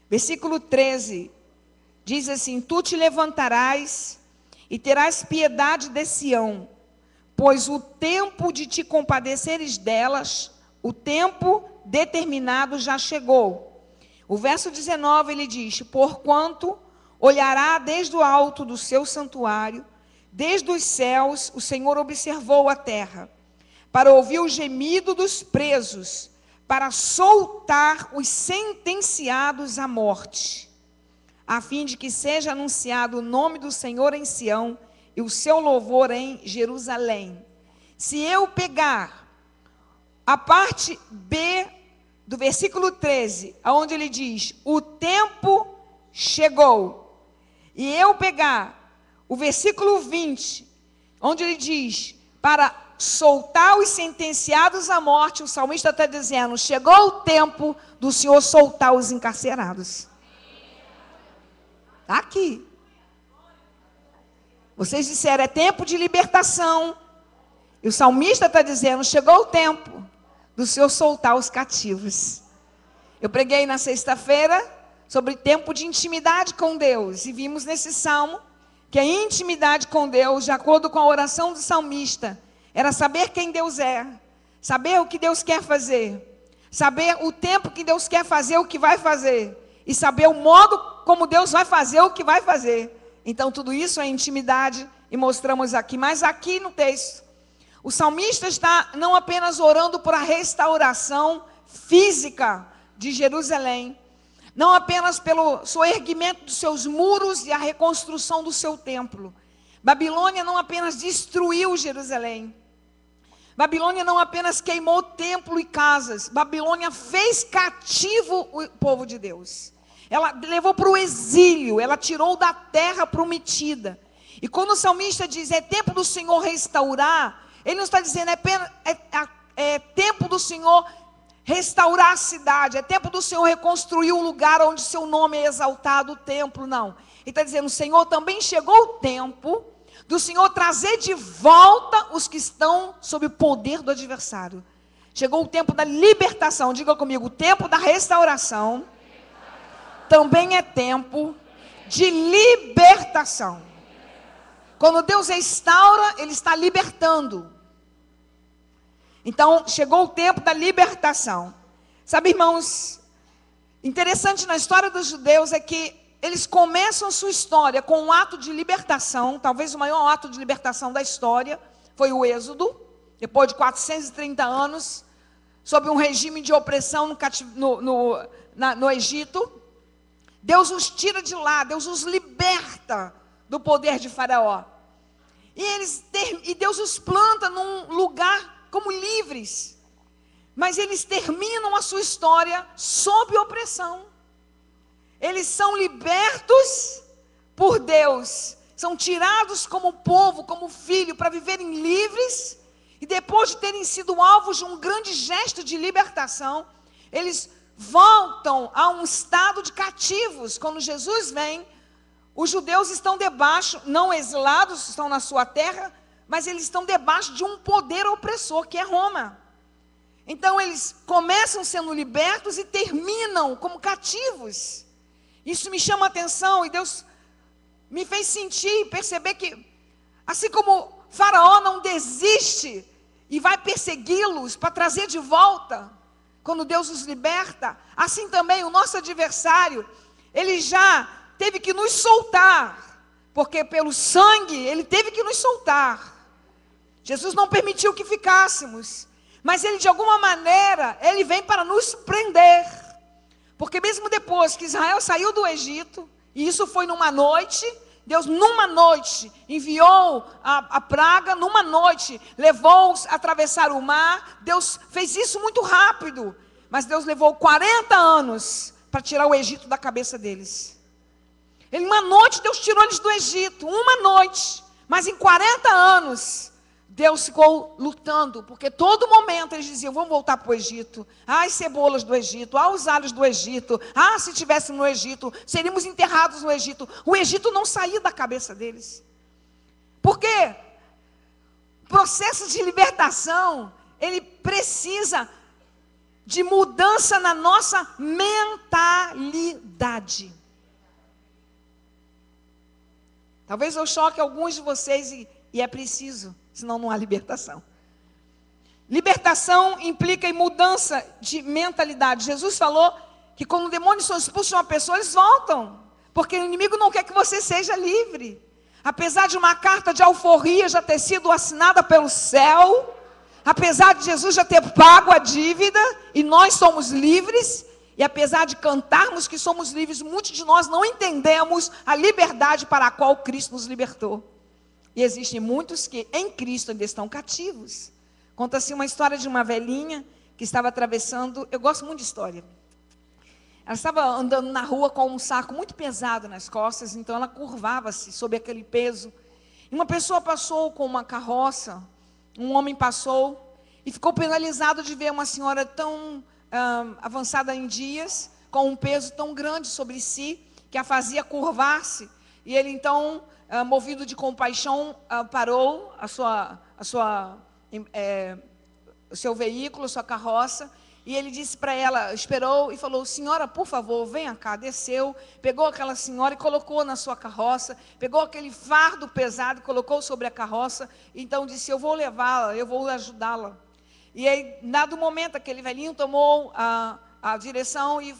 Versículo 13 diz assim: Tu te levantarás e terás piedade de Sião, pois o tempo de te compadeceres delas, o tempo determinado já chegou. O verso 19 ele diz: Porquanto olhará desde o alto do seu santuário, desde os céus o Senhor observou a terra, para ouvir o gemido dos presos, para soltar os sentenciados à morte, a fim de que seja anunciado o nome do Senhor em Sião e o seu louvor em Jerusalém. Se eu pegar a parte B do versículo 13, onde ele diz, o tempo chegou, e eu pegar o versículo 20, onde ele diz, para soltar os sentenciados à morte, o salmista está dizendo, chegou o tempo do Senhor soltar os encarcerados. Está aqui. Vocês disseram, é tempo de libertação. E o salmista está dizendo, chegou o tempo do Senhor soltar os cativos. Eu preguei na sexta-feira sobre tempo de intimidade com Deus. E vimos nesse salmo que a intimidade com Deus, de acordo com a oração do salmista, era saber quem Deus é, saber o que Deus quer fazer, saber o tempo que Deus quer fazer, o que vai fazer, e saber o modo como Deus vai fazer o que vai fazer. Então tudo isso é intimidade e mostramos aqui. Mas aqui no texto, o salmista está não apenas orando por a restauração física de Jerusalém, não apenas pelo soerguimento dos seus muros e a reconstrução do seu templo. Babilônia não apenas destruiu Jerusalém, Babilônia não apenas queimou templo e casas, Babilônia fez cativo o povo de Deus. Ela levou para o exílio, ela tirou da terra prometida. E quando o salmista diz, é tempo do Senhor restaurar, ele não está dizendo, é tempo do Senhor restaurar a cidade, é tempo do Senhor reconstruir o lugar onde seu nome é exaltado, o templo, não. Ele está dizendo, Senhor, também chegou o tempo do Senhor trazer de volta os que estão sob o poder do adversário. Chegou o tempo da libertação. Diga comigo, o tempo da restauração também é tempo de libertação. Quando Deus restaura, Ele está libertando. Então, chegou o tempo da libertação. Sabe, irmãos, interessante na história dos judeus é que eles começam sua história com um ato de libertação. Talvez o maior ato de libertação da história foi o Êxodo. Depois de 430 anos, sob um regime de opressão no Egito, Deus os tira de lá, Deus os liberta do poder de Faraó. E Deus os planta num lugar como livres. Mas eles terminam a sua história sob opressão. Eles são libertos por Deus. São tirados como povo, como filho, para viverem livres. E depois de terem sido alvos de um grande gesto de libertação, eles voltam a um estado de cativos. Quando Jesus vem, os judeus estão debaixo, não exilados, estão na sua terra, mas eles estão debaixo de um poder opressor, que é Roma. Então eles começam sendo libertos e terminam como cativos. Isso me chama a atenção e Deus me fez sentir, perceber que, assim como Faraó não desiste e vai persegui-los para trazer de volta, quando Deus os liberta, assim também o nosso adversário, ele já teve que nos soltar, porque pelo sangue ele teve que nos soltar. Jesus não permitiu que ficássemos, mas ele de alguma maneira, ele vem para nos prender, porque mesmo depois que Israel saiu do Egito, e isso foi numa noite, Deus numa noite enviou a praga, numa noite levou-os a atravessar o mar. Deus fez isso muito rápido, mas Deus levou 40 anos para tirar o Egito da cabeça deles. Em uma noite Deus tirou eles do Egito, uma noite, mas em 40 anos Deus ficou lutando, porque todo momento eles diziam, vamos voltar para o Egito. As cebolas do Egito, os alhos do Egito. Se estivéssemos no Egito, seríamos enterrados no Egito. O Egito não saía da cabeça deles. Por quê? O processo de libertação, ele precisa de mudança na nossa mentalidade. Talvez eu choque alguns de vocês e é preciso. Senão não há libertação. Libertação implica em mudança de mentalidade. Jesus falou que quando demônios são expulsos de uma pessoa, eles voltam. Porque o inimigo não quer que você seja livre. Apesar de uma carta de alforria já ter sido assinada pelo céu, apesar de Jesus já ter pago a dívida, e nós somos livres, e apesar de cantarmos que somos livres, muitos de nós não entendemos a liberdade para a qual Cristo nos libertou. E existem muitos que em Cristo ainda estão cativos. Conta-se uma história de uma velhinha que estava atravessando, eu gosto muito de história. Ela estava andando na rua com um saco muito pesado nas costas, então ela curvava-se sob aquele peso. E uma pessoa passou com uma carroça, um homem passou e ficou penalizado de ver uma senhora tão avançada em dias, com um peso tão grande sobre si, que a fazia curvar-se. E ele então, movido de compaixão, parou o seu veículo, a sua carroça, e ele disse para ela, esperou e falou, senhora, por favor, venha cá. Desceu, pegou aquela senhora e colocou na sua carroça, pegou aquele fardo pesado e colocou sobre a carroça, então disse, eu vou levá-la, eu vou ajudá-la. E aí, dado o momento, aquele velhinho tomou a direção e,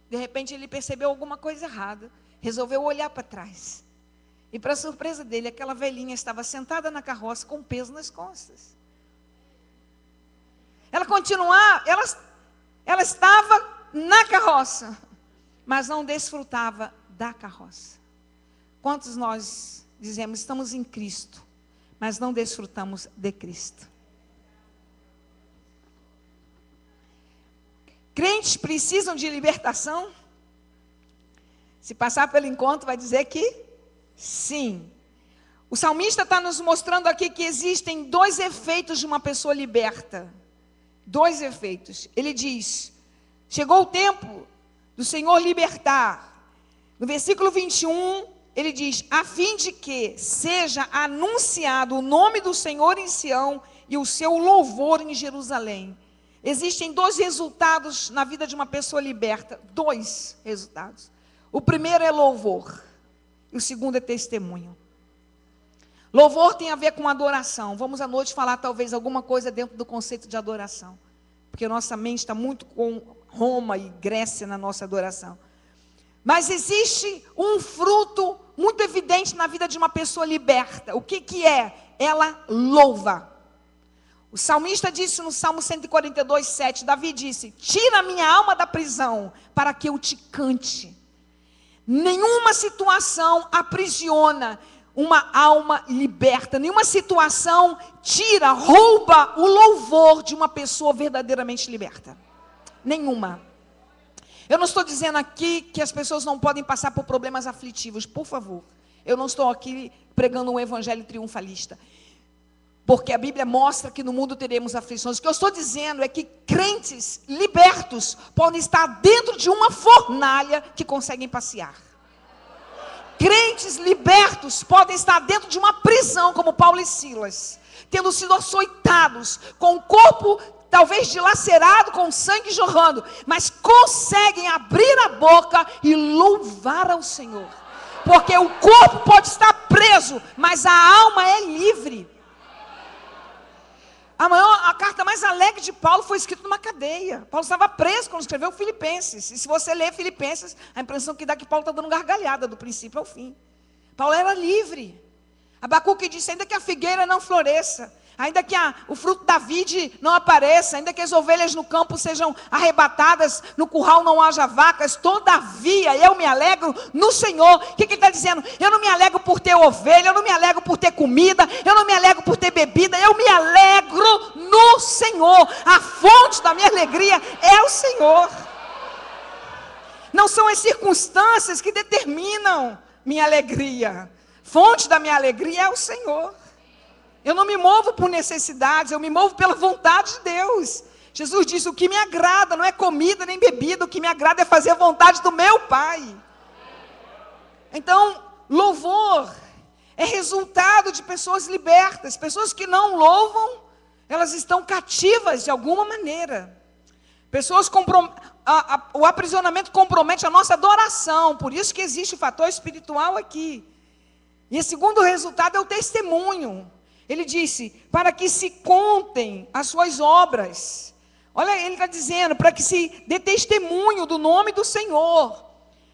de repente, ele percebeu alguma coisa errada, resolveu olhar para trás. E, para surpresa dele, aquela velhinha estava sentada na carroça com peso nas costas. Ela estava na carroça, mas não desfrutava da carroça. Quantos nós dizemos, estamos em Cristo, mas não desfrutamos de Cristo? Crentes precisam de libertação? Se passar pelo encontro, vai dizer que sim. O salmista está nos mostrando aqui que existem dois efeitos de uma pessoa liberta. Dois efeitos. Ele diz, chegou o tempo do Senhor libertar. No versículo 21, ele diz, a fim de que seja anunciado o nome do Senhor em Sião e o seu louvor em Jerusalém. Existem 2 resultados na vida de uma pessoa liberta. 2 resultados. O primeiro é louvor. E o segundo é testemunho. Louvor tem a ver com adoração. Vamos à noite falar talvez alguma coisa dentro do conceito de adoração. Porque nossa mente está muito com Roma e Grécia na nossa adoração. Mas existe um fruto muito evidente na vida de uma pessoa liberta. O que é? Ela louva. O salmista disse no Salmo 142, 7, Davi disse: tira a minha alma da prisão, para que eu te cante. Nenhuma situação aprisiona uma alma liberta. Nenhuma situação tira, rouba o louvor de uma pessoa verdadeiramente liberta. Nenhuma. Eu não estou dizendo aqui que as pessoas não podem passar por problemas aflitivos, por favor. Eu não estou aqui pregando um evangelho triunfalista. Porque a Bíblia mostra que no mundo teremos aflições. O que eu estou dizendo é que crentes libertos podem estar dentro de uma fornalha que conseguem passear. Crentes libertos podem estar dentro de uma prisão, como Paulo e Silas, tendo sido açoitados, com o corpo talvez dilacerado, com sangue jorrando, mas conseguem abrir a boca e louvar ao Senhor. Porque o corpo pode estar preso, mas a alma é livre. A carta mais alegre de Paulo foi escrita numa cadeia. Paulo estava preso quando escreveu Filipenses. E se você ler Filipenses, a impressão que dá que Paulo está dando gargalhada do princípio ao fim. Paulo era livre. Abacuque disse: ainda que a figueira não floresça, ainda que o fruto da vide não apareça, ainda que as ovelhas no campo sejam arrebatadas, no curral não haja vacas, todavia eu me alegro no Senhor. O que ele está dizendo? Eu não me alegro por ter ovelha, eu não me alegro por ter comida, eu não me alegro por ter bebida, eu me alegro no Senhor. A fonte da minha alegria é o Senhor. Não são as circunstâncias que determinam minha alegria. Fonte da minha alegria é o Senhor. Eu não me movo por necessidades, eu me movo pela vontade de Deus. Jesus disse: o que me agrada não é comida nem bebida, o que me agrada é fazer a vontade do meu Pai. Então, louvor é resultado de pessoas libertas. Pessoas que não louvam, elas estão cativas de alguma maneira. Pessoas o aprisionamento compromete a nossa adoração, por isso que existe o fator espiritual aqui. E o segundo resultado é o testemunho. Ele disse: para que se contem as suas obras. Olha, ele está dizendo, para que se dê testemunho do nome do Senhor.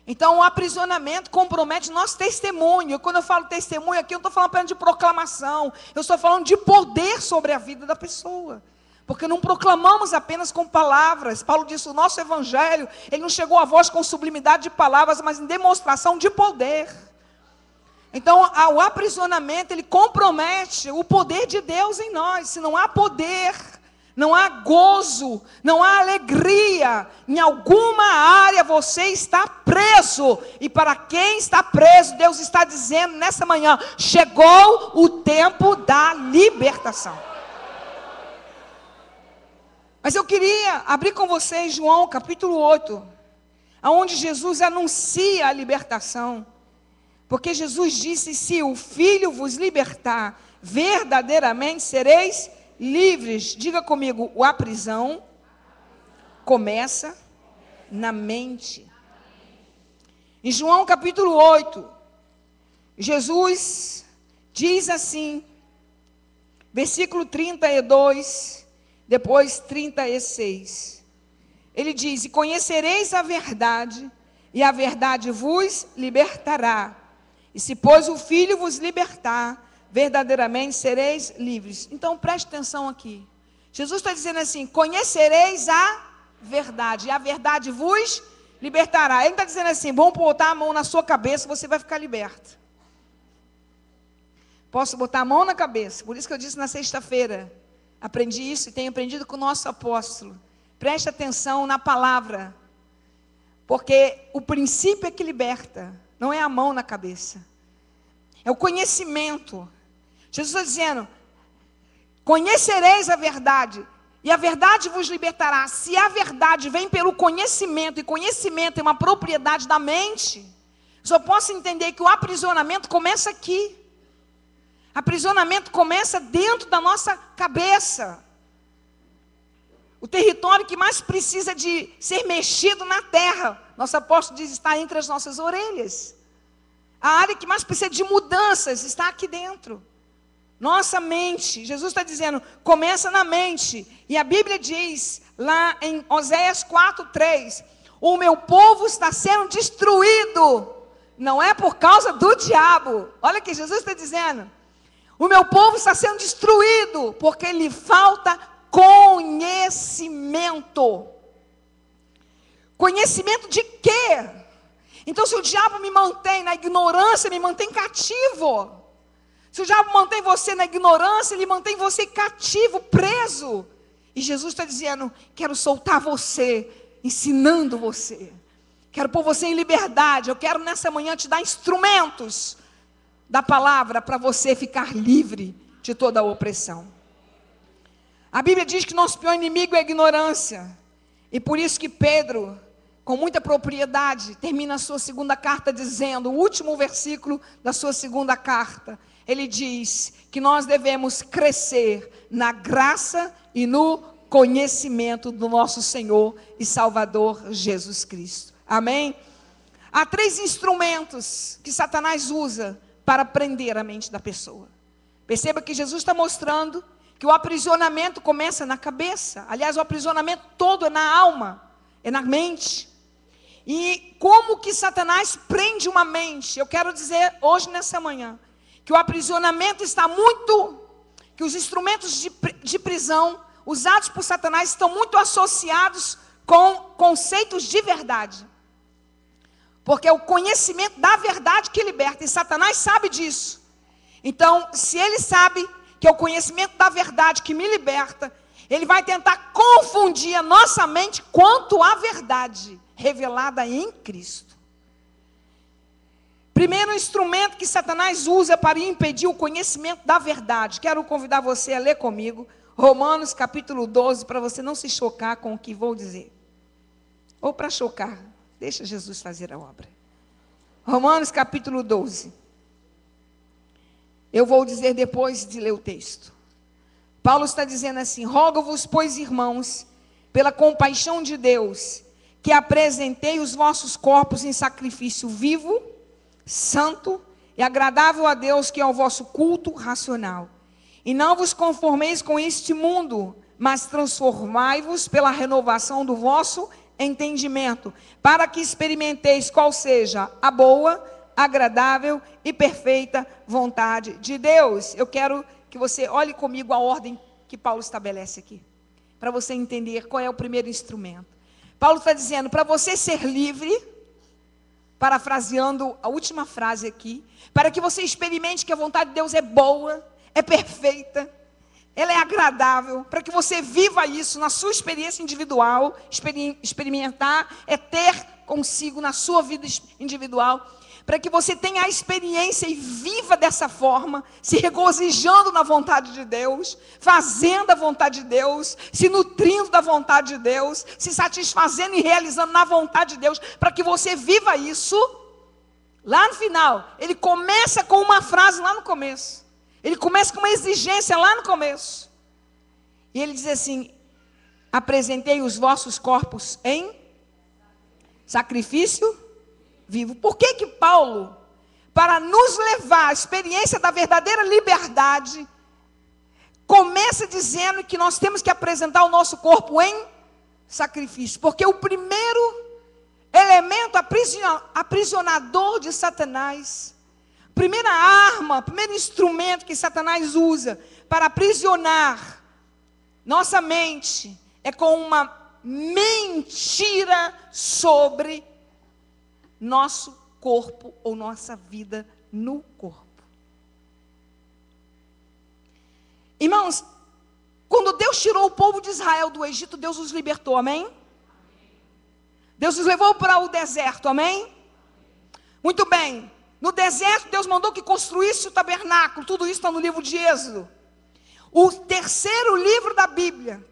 Então, o aprisionamento compromete nosso testemunho. E quando eu falo testemunho aqui, eu não estou falando apenas de proclamação. Eu estou falando de poder sobre a vida da pessoa. Porque não proclamamos apenas com palavras. Paulo disse: o nosso evangelho, ele não chegou a vós com sublimidade de palavras, mas em demonstração de poder. Então, o aprisionamento, ele compromete o poder de Deus em nós. Se não há poder, não há gozo, não há alegria, em alguma área você está preso. E para quem está preso, Deus está dizendo nessa manhã: chegou o tempo da libertação. Mas eu queria abrir com vocês João capítulo 8, onde Jesus anuncia a libertação. Porque Jesus disse: se o Filho vos libertar, verdadeiramente sereis livres. Diga comigo: a prisão começa na mente. Em João capítulo 8, Jesus diz assim, versículo 32, depois 36. Ele diz: e conhecereis a verdade, e a verdade vos libertará. E se, pois, o Filho vos libertar, verdadeiramente sereis livres. Então, preste atenção aqui. Jesus está dizendo assim: conhecereis a verdade, e a verdade vos libertará. Ele está dizendo assim: vamos botar a mão na sua cabeça, você vai ficar liberto. Posso botar a mão na cabeça? Por isso que eu disse na sexta-feira, aprendi isso e tenho aprendido com o nosso apóstolo. Preste atenção na palavra, porque o princípio é que liberta. Não é a mão na cabeça, é o conhecimento. Jesus está dizendo: conhecereis a verdade, e a verdade vos libertará. Se a verdade vem pelo conhecimento, e conhecimento é uma propriedade da mente, só posso entender que o aprisionamento começa aqui. Aprisionamento começa dentro da nossa cabeça. O território que mais precisa de ser mexido na terra, nosso apóstolo diz, está entre as nossas orelhas. A área que mais precisa de mudanças está aqui dentro. Nossa mente. Jesus está dizendo, começa na mente. E a Bíblia diz, lá em Oséias 4:3, o meu povo está sendo destruído. Não é por causa do diabo. Olha o que Jesus está dizendo. O meu povo está sendo destruído porque lhe falta conhecimento. Conhecimento de quê? Então, se o diabo me mantém na ignorância, me mantém cativo. Se o diabo mantém você na ignorância, ele mantém você cativo, preso. E Jesus está dizendo, quero soltar você, ensinando você. Quero pôr você em liberdade. Eu quero nessa manhã te dar instrumentos da palavra para você ficar livre de toda a opressão. A Bíblia diz que nosso pior inimigo é a ignorância. E por isso que Pedro, com muita propriedade, termina a sua segunda carta dizendo, o último versículo da sua segunda carta, ele diz que nós devemos crescer na graça e no conhecimento do nosso Senhor e Salvador Jesus Cristo. Amém? Há 3 instrumentos que Satanás usa para prender a mente da pessoa. Perceba que Jesus está mostrando que o aprisionamento começa na cabeça. Aliás, o aprisionamento todo é na alma, é na mente. E como que Satanás prende uma mente? Eu quero dizer hoje nessa manhã, que o aprisionamento está muito, que os instrumentos de prisão usados por Satanás estão muito associados com conceitos de verdade. Porque é o conhecimento da verdade que liberta, e Satanás sabe disso. Então, se ele sabe que é o conhecimento da verdade que me liberta, ele vai tentar confundir a nossa mente quanto à verdade revelada em Cristo. Primeiro instrumento que Satanás usa para impedir o conhecimento da verdade. Quero convidar você a ler comigo Romanos capítulo 12, para você não se chocar com o que vou dizer. Ou para chocar, deixa Jesus fazer a obra. Romanos capítulo 12. Eu vou dizer depois de ler o texto. Paulo está dizendo assim: rogo-vos, pois, irmãos, pela compaixão de Deus, que apresentei os vossos corpos em sacrifício vivo, santo e agradável a Deus, que é o vosso culto racional. E não vos conformeis com este mundo, mas transformai-vos pela renovação do vosso entendimento, para que experimenteis qual seja a boa, agradável e perfeita vontade de Deus. Eu quero que você olhe comigo a ordem que Paulo estabelece aqui, para você entender qual é o primeiro instrumento. Paulo está dizendo, para você ser livre, parafraseando a última frase aqui, para que você experimente que a vontade de Deus é boa, é perfeita, ela é agradável, para que você viva isso na sua experiência individual, experimentar é ter consigo na sua vida individual, para que você tenha a experiência e viva dessa forma, se regozijando na vontade de Deus, fazendo a vontade de Deus, se nutrindo da vontade de Deus, se satisfazendo e realizando na vontade de Deus, para que você viva isso. Lá no final, ele começa com uma frase lá no começo. Ele começa com uma exigência lá no começo. E ele diz assim: apresentei os vossos corpos em sacrifício vivo. Por que que Paulo, para nos levar à experiência da verdadeira liberdade, começa dizendo que nós temos que apresentar o nosso corpo em sacrifício? Porque o primeiro elemento aprisionador de Satanás, primeira arma, primeiro instrumento que Satanás usa para aprisionar nossa mente é com uma mentira sobre nosso corpo ou nossa vida no corpo. Irmãos, quando Deus tirou o povo de Israel do Egito, Deus os libertou, amém? Deus os levou para o deserto, amém? Muito bem. No deserto, Deus mandou que construísse o tabernáculo. Tudo isso está no livro de Êxodo. O terceiro livro da Bíblia,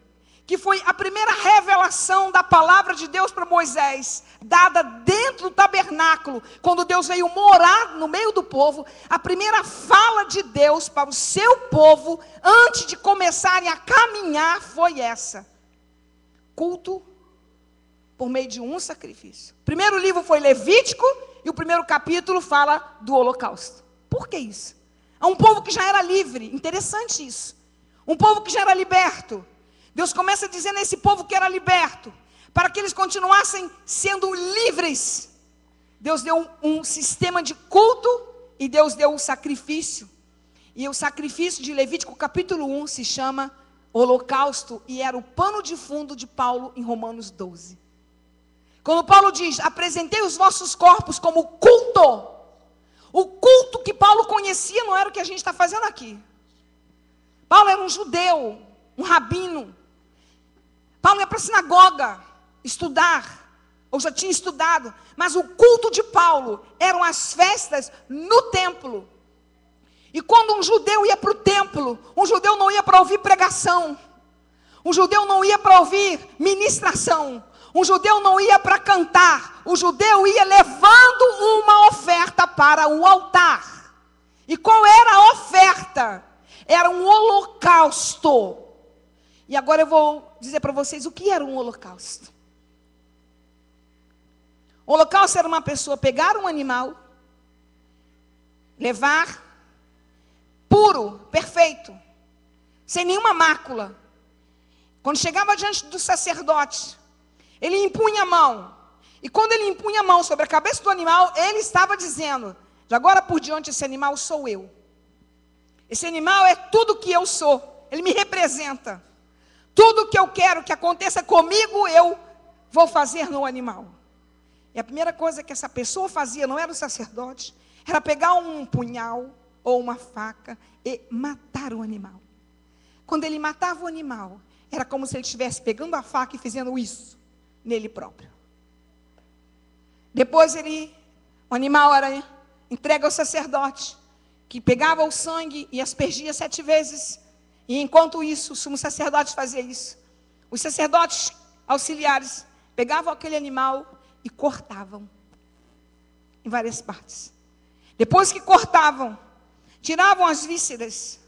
que foi a primeira revelação da palavra de Deus para Moisés, dada dentro do tabernáculo, quando Deus veio morar no meio do povo, a primeira fala de Deus para o seu povo, antes de começarem a caminhar, foi essa: culto por meio de um sacrifício. O primeiro livro foi Levítico, e o primeiro capítulo fala do holocausto. Por que isso? É um povo que já era livre, interessante isso. Um povo que já era liberto. Deus começa dizendo a esse povo que era liberto, para que eles continuassem sendo livres. Deus deu um sistema de culto, e Deus deu um sacrifício. E o sacrifício de Levítico capítulo 1 se chama holocausto, e era o pano de fundo de Paulo em Romanos 12. Quando Paulo diz: apresentei os vossos corpos como culto, o culto que Paulo conhecia não era o que a gente está fazendo aqui. Paulo era um judeu, um rabino. Paulo ia para a sinagoga estudar, ou já tinha estudado, mas o culto de Paulo eram as festas no templo. E quando um judeu ia para o templo, um judeu não ia para ouvir pregação, um judeu não ia para ouvir ministração, um judeu não ia para cantar, o judeu ia levando uma oferta para o altar. E qual era a oferta? Era um holocausto. E agora eu vou dizer para vocês o que era um holocausto. O holocausto era uma pessoa pegar um animal, levar puro, perfeito, sem nenhuma mácula. Quando chegava diante do sacerdote, ele impunha a mão. E quando ele impunha a mão sobre a cabeça do animal, ele estava dizendo: de agora por diante esse animal sou eu. Esse animal é tudo que eu sou. Ele me representa. Tudo que eu quero que aconteça comigo, eu vou fazer no animal. E a primeira coisa que essa pessoa fazia, não era o sacerdote, era pegar um punhal ou uma faca e matar o animal. Quando ele matava o animal, era como se ele estivesse pegando a faca e fazendo isso nele próprio. Depois o animal era entregue ao sacerdote, que pegava o sangue e aspergia 7 vezes. E enquanto isso, o sumo sacerdote fazia isso. Os sacerdotes auxiliares pegavam aquele animal e cortavam em várias partes. Depois que cortavam, tiravam as vísceras,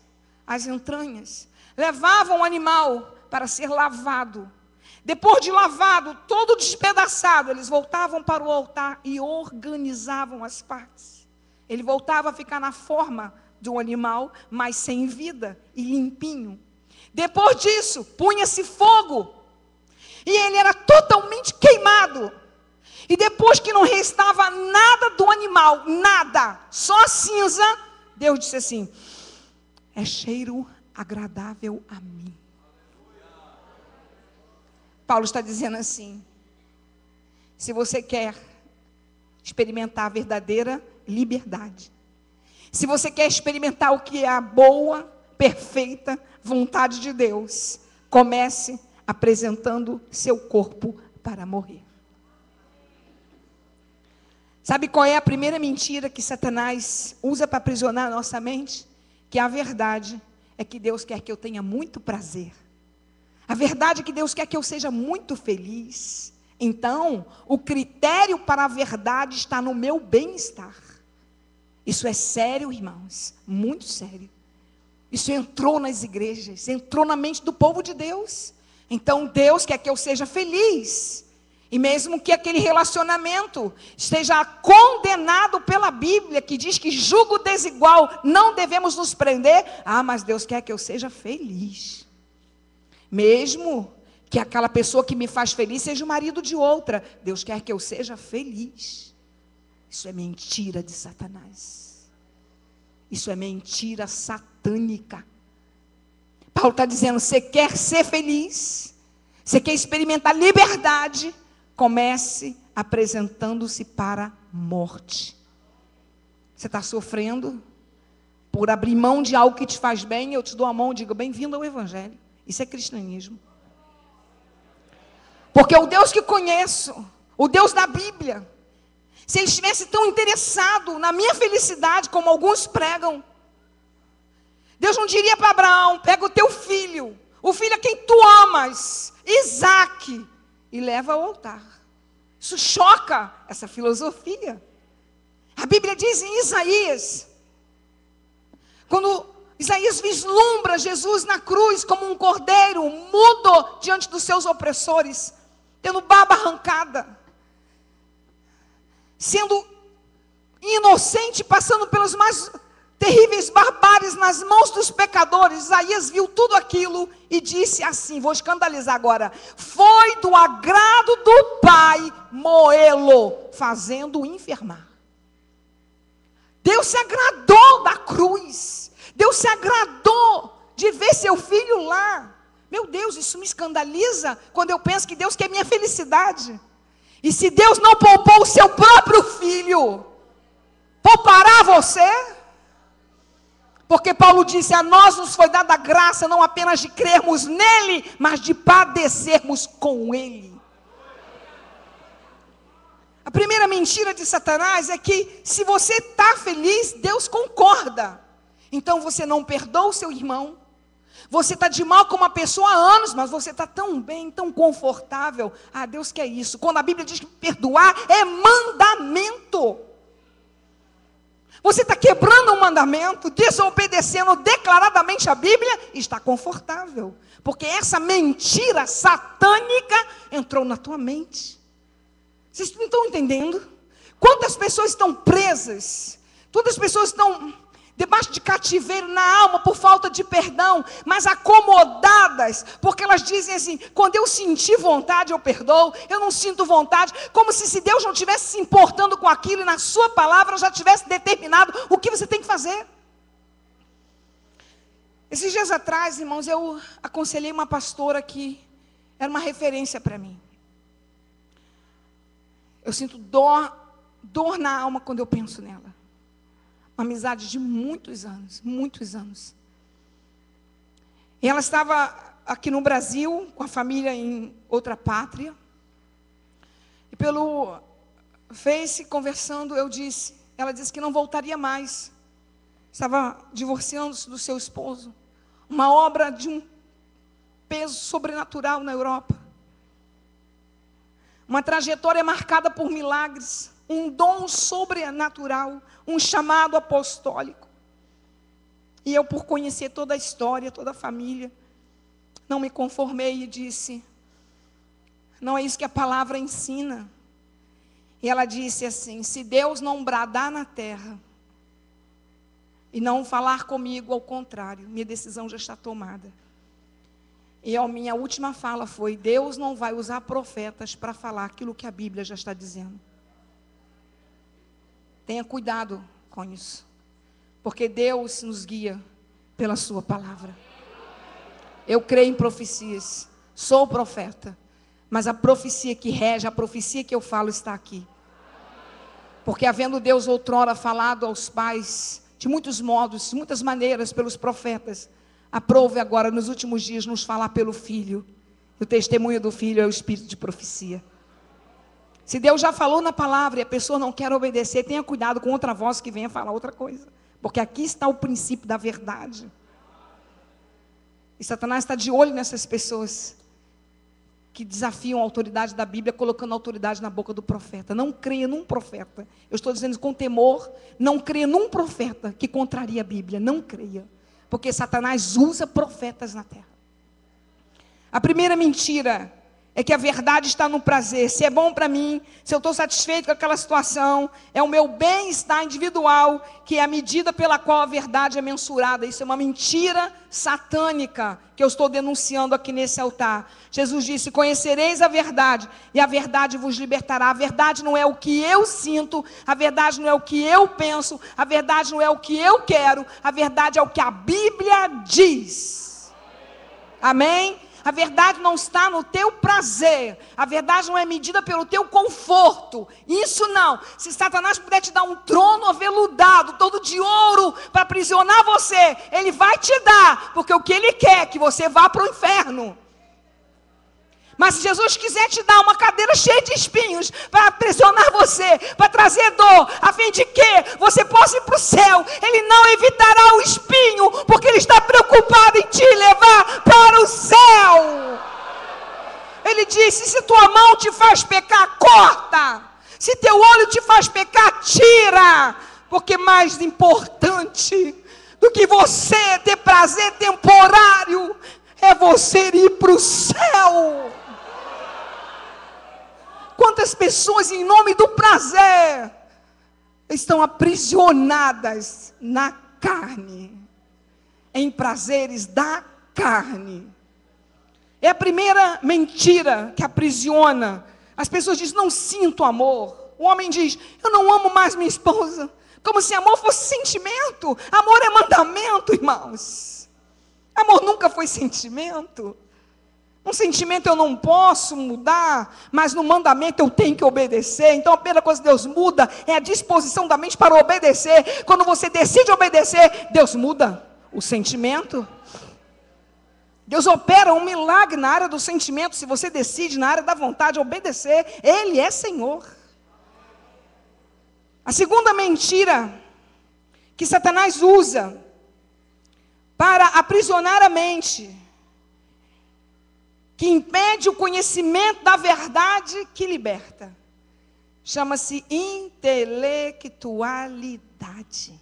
as entranhas, levavam o animal para ser lavado. Depois de lavado, todo despedaçado, eles voltavam para o altar e organizavam as partes. Ele voltava a ficar na forma de um animal, mas sem vida e limpinho. Depois disso, punha-se fogo, e ele era totalmente queimado. E depois que não restava nada do animal, nada, só cinza, Deus disse assim: é cheiro agradável a mim. Paulo está dizendo assim: se você quer experimentar a verdadeira liberdade, se você quer experimentar o que é a boa, perfeita vontade de Deus, comece apresentando seu corpo para morrer. Sabe qual é a primeira mentira que Satanás usa para aprisionar a nossa mente? Que a verdade é que Deus quer que eu tenha muito prazer. A verdade é que Deus quer que eu seja muito feliz. Então, o critério para a verdade está no meu bem-estar. Isso é sério, irmãos, muito sério. Isso entrou nas igrejas, entrou na mente do povo de Deus. Então Deus quer que eu seja feliz. E mesmo que aquele relacionamento esteja condenado pela Bíblia, que diz que julgo desigual, não devemos nos prender. Mas Deus quer que eu seja feliz. Mesmo que aquela pessoa que me faz feliz seja o marido de outra, Deus quer que eu seja feliz. Isso é mentira de Satanás. Isso é mentira satânica. Paulo está dizendo: você quer ser feliz? Você quer experimentar liberdade? Comece apresentando-se para a morte. Você está sofrendo por abrir mão de algo que te faz bem? Eu te dou a mão e digo: bem-vindo ao Evangelho. Isso é cristianismo. Porque o Deus que conheço, o Deus da Bíblia, se ele estivesse tão interessado na minha felicidade como alguns pregam, Deus não diria para Abraão: pega o teu filho, o filho a quem tu amas, Isaque, e leva ao altar. Isso choca essa filosofia. A Bíblia diz em Isaías, quando Isaías vislumbra Jesus na cruz como um cordeiro mudo diante dos seus opressores, tendo barba arrancada, sendo inocente, passando pelos mais terríveis barbáries nas mãos dos pecadores. Isaías viu tudo aquilo e disse assim, vou escandalizar agora: foi do agrado do Pai moê-lo, fazendo-o enfermar. Deus se agradou da cruz, Deus se agradou de ver seu filho lá. Meu Deus, isso me escandaliza quando eu penso que Deus quer minha felicidade. E se Deus não poupou o seu próprio filho, poupará você? Porque Paulo disse, a nós nos foi dada a graça não apenas de crermos nele, mas de padecermos com ele. A primeira mentira de Satanás é que se você está feliz, Deus concorda. Então você não perdoa o seu irmão, você está de mal com uma pessoa há anos, mas você está tão bem, tão confortável. Ah, Deus quer isso. Quando a Bíblia diz que perdoar é mandamento. Você está quebrando um mandamento, desobedecendo declaradamente a Bíblia, e está confortável. Porque essa mentira satânica entrou na tua mente. Vocês não estão entendendo? Quantas pessoas estão presas? Quantas pessoas estão debaixo de cativeiro na alma por falta de perdão, mas acomodadas, porque elas dizem assim, quando eu sentir vontade eu perdoo, eu não sinto vontade, como se Deus não estivesse se importando com aquilo e na sua palavra já tivesse determinado o que você tem que fazer. Esses dias atrás, irmãos, eu aconselhei uma pastora que era uma referência para mim. Eu sinto dor na alma quando eu penso nela. Uma amizade de muitos anos, muitos anos. E ela estava aqui no Brasil, com a família em outra pátria. E pelo Face, conversando, ela disse que não voltaria mais. Estava divorciando-se do seu esposo. Uma obra de um peso sobrenatural na Europa. Uma trajetória marcada por milagres. Um dom sobrenatural, um chamado apostólico. E eu, por conhecer toda a história, toda a família, não me conformei e disse, não é isso que a palavra ensina. E ela disse assim, se Deus não bradar na terra, e não falar comigo, ao contrário, minha decisão já está tomada. E a minha última fala foi, Deus não vai usar profetas para falar aquilo que a Bíblia já está dizendo. Tenha cuidado com isso, porque Deus nos guia pela sua palavra. Eu creio em profecias, sou profeta, mas a profecia que rege, a profecia que eu falo está aqui. Porque havendo Deus outrora falado aos pais, de muitos modos, de muitas maneiras, pelos profetas, aprove agora nos últimos dias nos falar pelo Filho. E o testemunho do Filho é o espírito de profecia. Se Deus já falou na palavra e a pessoa não quer obedecer, tenha cuidado com outra voz que venha falar outra coisa. Porque aqui está o princípio da verdade. E Satanás está de olho nessas pessoas que desafiam a autoridade da Bíblia, colocando a autoridade na boca do profeta. Não creia num profeta. Eu estou dizendo com temor, não creia num profeta que contraria a Bíblia. Não creia. Porque Satanás usa profetas na terra. A primeira mentira é que a verdade está no prazer. Se é bom para mim, se eu estou satisfeito com aquela situação, é o meu bem-estar individual, que é a medida pela qual a verdade é mensurada. Isso é uma mentira satânica que eu estou denunciando aqui nesse altar. Jesus disse, conhecereis a verdade, e a verdade vos libertará. A verdade não é o que eu sinto, a verdade não é o que eu penso, a verdade não é o que eu quero, a verdade é o que a Bíblia diz. Amém? A verdade não está no teu prazer. A verdade não é medida pelo teu conforto. Isso não. Se Satanás puder te dar um trono aveludado, todo de ouro, para aprisionar você, ele vai te dar. Porque o que ele quer é que você vá para o inferno. Mas se Jesus quiser te dar uma cadeira cheia de espinhos para pressionar você, para trazer dor, a fim de que você possa ir para o céu, Ele não evitará o espinho, porque Ele está preocupado em te levar para o céu. Ele disse: se tua mão te faz pecar, corta. Se teu olho te faz pecar, tira. Porque mais importante do que você ter prazer temporário é você ir para o céu. Quantas pessoas, em nome do prazer, estão aprisionadas na carne, em prazeres da carne. É a primeira mentira que aprisiona. As pessoas dizem: não sinto amor. O homem diz: eu não amo mais minha esposa. Como se amor fosse sentimento. Amor é mandamento, irmãos. Amor nunca foi sentimento. Um sentimento eu não posso mudar, mas no mandamento eu tenho que obedecer. Então a primeira coisa que Deus muda é a disposição da mente para obedecer. Quando você decide obedecer, Deus muda o sentimento. Deus opera um milagre na área do sentimento. Se você decide na área da vontade obedecer, Ele é Senhor. A segunda mentira que Satanás usa para aprisionar a mente, que impede o conhecimento da verdade que liberta, chama-se intelectualidade.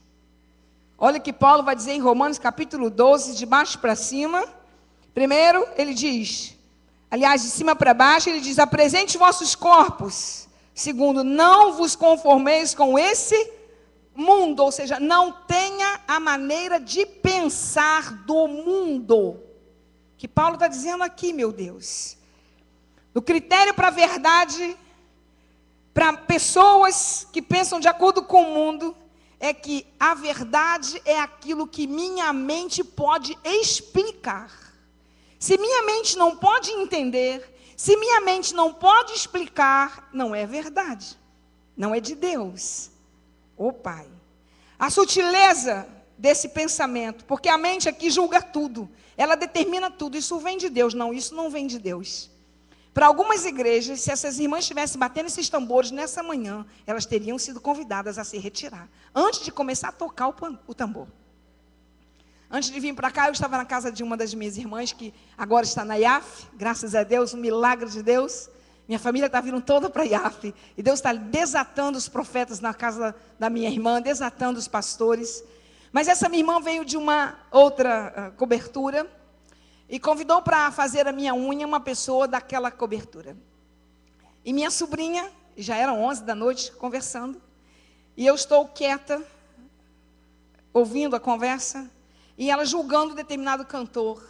Olha o que Paulo vai dizer em Romanos capítulo 12, de baixo para cima. Primeiro, ele diz, aliás, de cima para baixo, ele diz: apresente vossos corpos. Segundo, não vos conformeis com esse mundo, ou seja, não tenha a maneira de pensar do mundo. Que Paulo está dizendo aqui, meu Deus. O critério para a verdade, para pessoas que pensam de acordo com o mundo, é que a verdade é aquilo que minha mente pode explicar. Se minha mente não pode entender, se minha mente não pode explicar, não é verdade. Não é de Deus. Ô Pai. A sutileza desse pensamento, porque a mente aqui julga tudo. Ela determina tudo. Isso vem de Deus. Não, isso não vem de Deus. Para algumas igrejas, se essas irmãs estivessem batendo esses tambores nessa manhã, elas teriam sido convidadas a se retirar, antes de começar a tocar o tambor. Antes de vir para cá, eu estava na casa de uma das minhas irmãs, que agora está na IAF, graças a Deus, um milagre de Deus. Minha família está vindo toda para a IAF, e Deus está desatando os profetas na casa da minha irmã, desatando os pastores. Mas essa minha irmã veio de uma outra cobertura, e convidou para fazer a minha unha uma pessoa daquela cobertura. E minha sobrinha, já eram 11 da noite, conversando, e eu estou quieta, ouvindo a conversa, e ela julgando determinado cantor,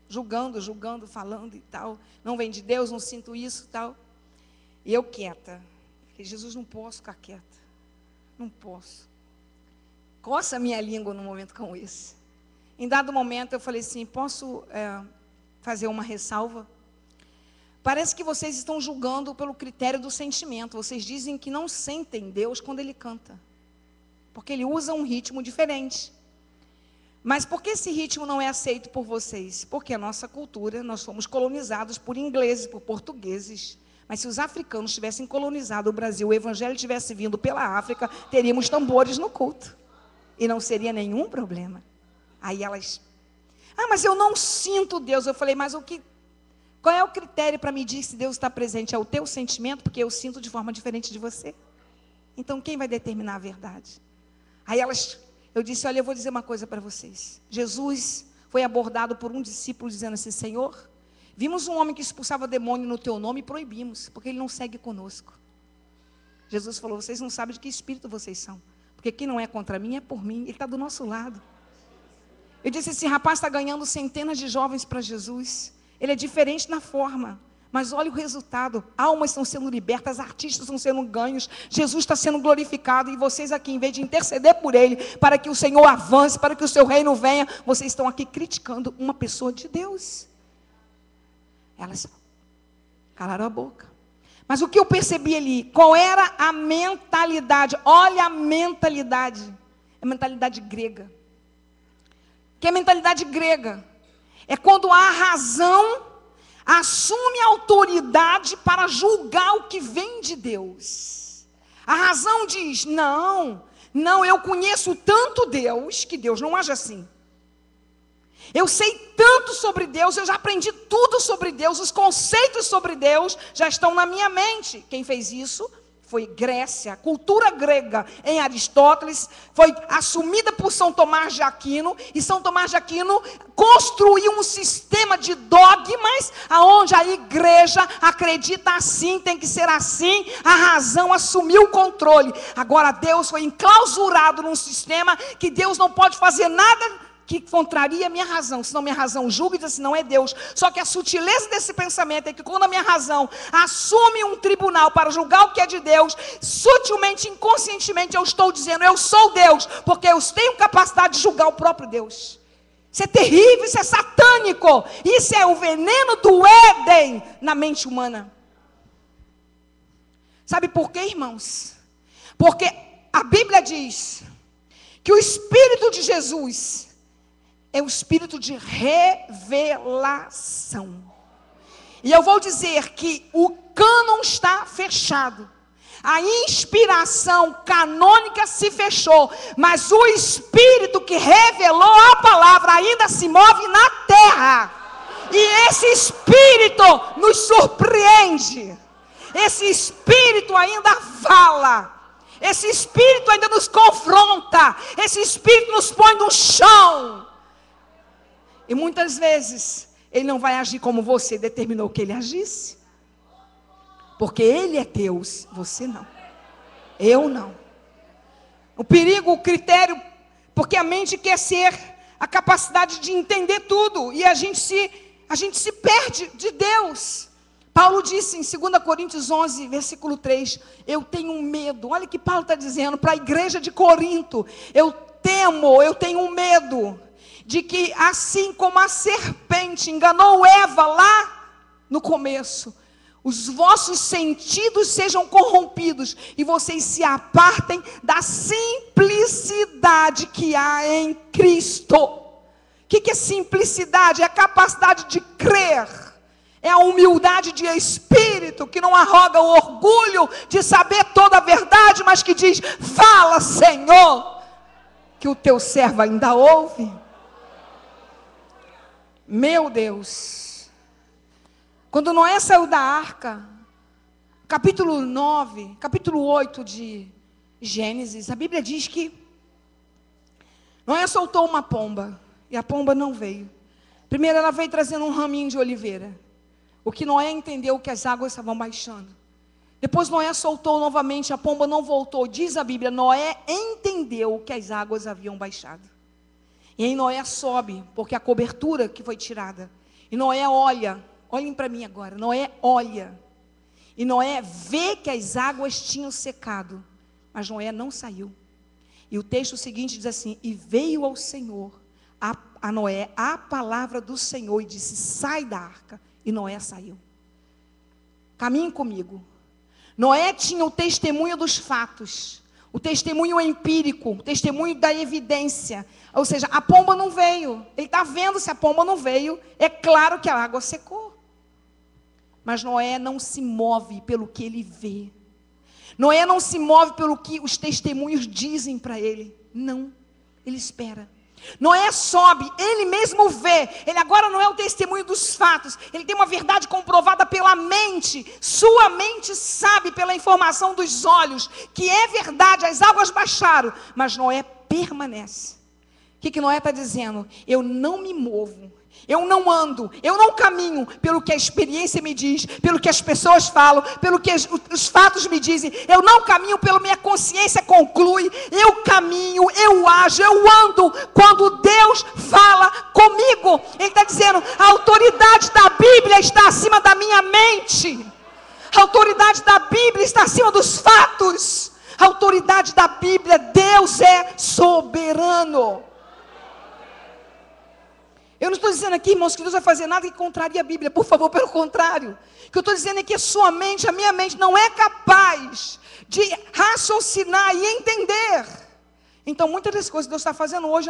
julgando, falando e tal, não vem de Deus, não sinto isso e tal. E eu quieta, falei: Jesus, não posso ficar quieta, não posso. Coça a minha língua num momento como esse. Em dado momento eu falei assim: posso fazer uma ressalva? Parece que vocês estão julgando pelo critério do sentimento. Vocês dizem que não sentem Deus quando Ele canta, porque Ele usa um ritmo diferente. Mas por que esse ritmo não é aceito por vocês? Porque a nossa cultura, nós fomos colonizados por ingleses, por portugueses. Mas se os africanos tivessem colonizado o Brasil, o evangelho tivesse vindo pela África, teríamos tambores no culto. E não seria nenhum problema. Aí elas: mas eu não sinto Deus. Eu falei: mas qual é o critério para medir se Deus está presente? É o teu sentimento? Porque eu sinto de forma diferente de você. Então quem vai determinar a verdade? Aí eu disse: olha, eu vou dizer uma coisa para vocês. Jesus foi abordado por um discípulo dizendo assim: Senhor, vimos um homem que expulsava demônio no teu nome e proibimos, porque ele não segue conosco. Jesus falou: vocês não sabem de que espírito vocês são, porque quem não é contra mim é por mim, ele está do nosso lado. Eu disse: esse rapaz está ganhando centenas de jovens para Jesus, ele é diferente na forma, mas olha o resultado, almas estão sendo libertas, artistas estão sendo ganhos, Jesus está sendo glorificado, e vocês aqui, em vez de interceder por ele, para que o Senhor avance, para que o seu reino venha, vocês estão aqui criticando uma pessoa de Deus. Elas calaram a boca. Mas o que eu percebi ali, qual era a mentalidade? Olha a mentalidade, é a mentalidade grega. Que é a mentalidade grega? É quando a razão, assume a autoridade para julgar o que vem de Deus. A razão diz: não, eu conheço tanto Deus, que Deus não age assim. Eu sei tanto sobre Deus, eu já aprendi tudo sobre Deus, os conceitos sobre Deus já estão na minha mente. Quem fez isso foi Grécia. A cultura grega em Aristóteles foi assumida por São Tomás de Aquino, e São Tomás de Aquino construiu um sistema de dogmas, aonde a igreja acredita assim, tem que ser assim, a razão assumiu o controle. Agora Deus foi enclausurado num sistema que Deus não pode fazer nada que contraria a minha razão, senão minha razão julga e diz assim: não é Deus. Só que a sutileza desse pensamento é que quando a minha razão assume um tribunal para julgar o que é de Deus, sutilmente, inconscientemente eu estou dizendo: eu sou Deus, porque eu tenho capacidade de julgar o próprio Deus. Isso é terrível, isso é satânico, isso é o veneno do Éden na mente humana. Sabe por quê, irmãos? Porque a Bíblia diz que o Espírito de Jesus é o espírito de revelação. E eu vou dizer que o cânon está fechado. A inspiração canônica se fechou. Mas o Espírito que revelou a palavra ainda se move na terra. E esse Espírito nos surpreende. Esse Espírito ainda fala. Esse Espírito ainda nos confronta. Esse Espírito nos põe no chão. E muitas vezes Ele não vai agir como você determinou que Ele agisse. Porque Ele é Deus, você não. Eu não. O perigo, o critério, porque a mente quer ser a capacidade de entender tudo. E a gente se perde de Deus. Paulo disse em 2 Coríntios 11, versículo 3, eu tenho medo. Olha o que Paulo está dizendo para a igreja de Corinto. Eu tenho medo de que, assim como a serpente enganou Eva lá no começo, os vossos sentidos sejam corrompidos e vocês se apartem da simplicidade que há em Cristo. O que é simplicidade? É a capacidade de crer. É a humildade de espírito, que não arroga o orgulho de saber toda a verdade, mas que diz: fala, Senhor, que o teu servo ainda ouve. Meu Deus, quando Noé saiu da arca, capítulo 9, capítulo 8 de Gênesis, a Bíblia diz que Noé soltou uma pomba, e a pomba não veio. Primeiro ela veio trazendo um raminho de oliveira, o que Noé entendeu que as águas estavam baixando. Depois Noé soltou novamente, a pomba não voltou. Diz a Bíblia, Noé entendeu que as águas haviam baixado. E aí Noé sobe, porque a cobertura que foi tirada. E Noé olha, olhem para mim agora, Noé olha. E Noé vê que as águas tinham secado, mas Noé não saiu. E o texto seguinte diz assim: e veio ao Senhor, a Noé, a palavra do Senhor, e disse: sai da arca. E Noé saiu. Caminhe comigo. Noé tinha o testemunho dos fatos, o testemunho empírico, o testemunho da evidência. Ou seja, a pomba não veio. Ele está vendo, se a pomba não veio, é claro que a água secou. Mas Noé não se move pelo que ele vê. Noé não se move pelo que os testemunhos dizem para ele. Não, ele espera. Noé sobe, ele mesmo vê. Ele agora não é o testemunho dos fatos. Ele tem uma verdade comprovada pela mente. Sua mente sabe pela informação dos olhos que é verdade, as águas baixaram. Mas Noé permanece. O que Noé está dizendo? Eu não me movo, eu não ando, eu não caminho pelo que a experiência me diz, pelo que as pessoas falam, pelo que os fatos me dizem. Eu não caminho pelo que minha consciência conclui. Eu caminho, eu ajo, eu ando quando Deus fala comigo. Ele está dizendo, a autoridade da Bíblia está acima da minha mente. A autoridade da Bíblia está acima dos fatos. A autoridade da Bíblia, Deus é soberano. Eu não estou dizendo aqui, irmãos, que Deus vai fazer nada que contraria a Bíblia. Por favor, pelo contrário. O que eu estou dizendo é que a sua mente, a minha mente, não é capaz de raciocinar e entender. Então, muitas das coisas que Deus está fazendo hoje,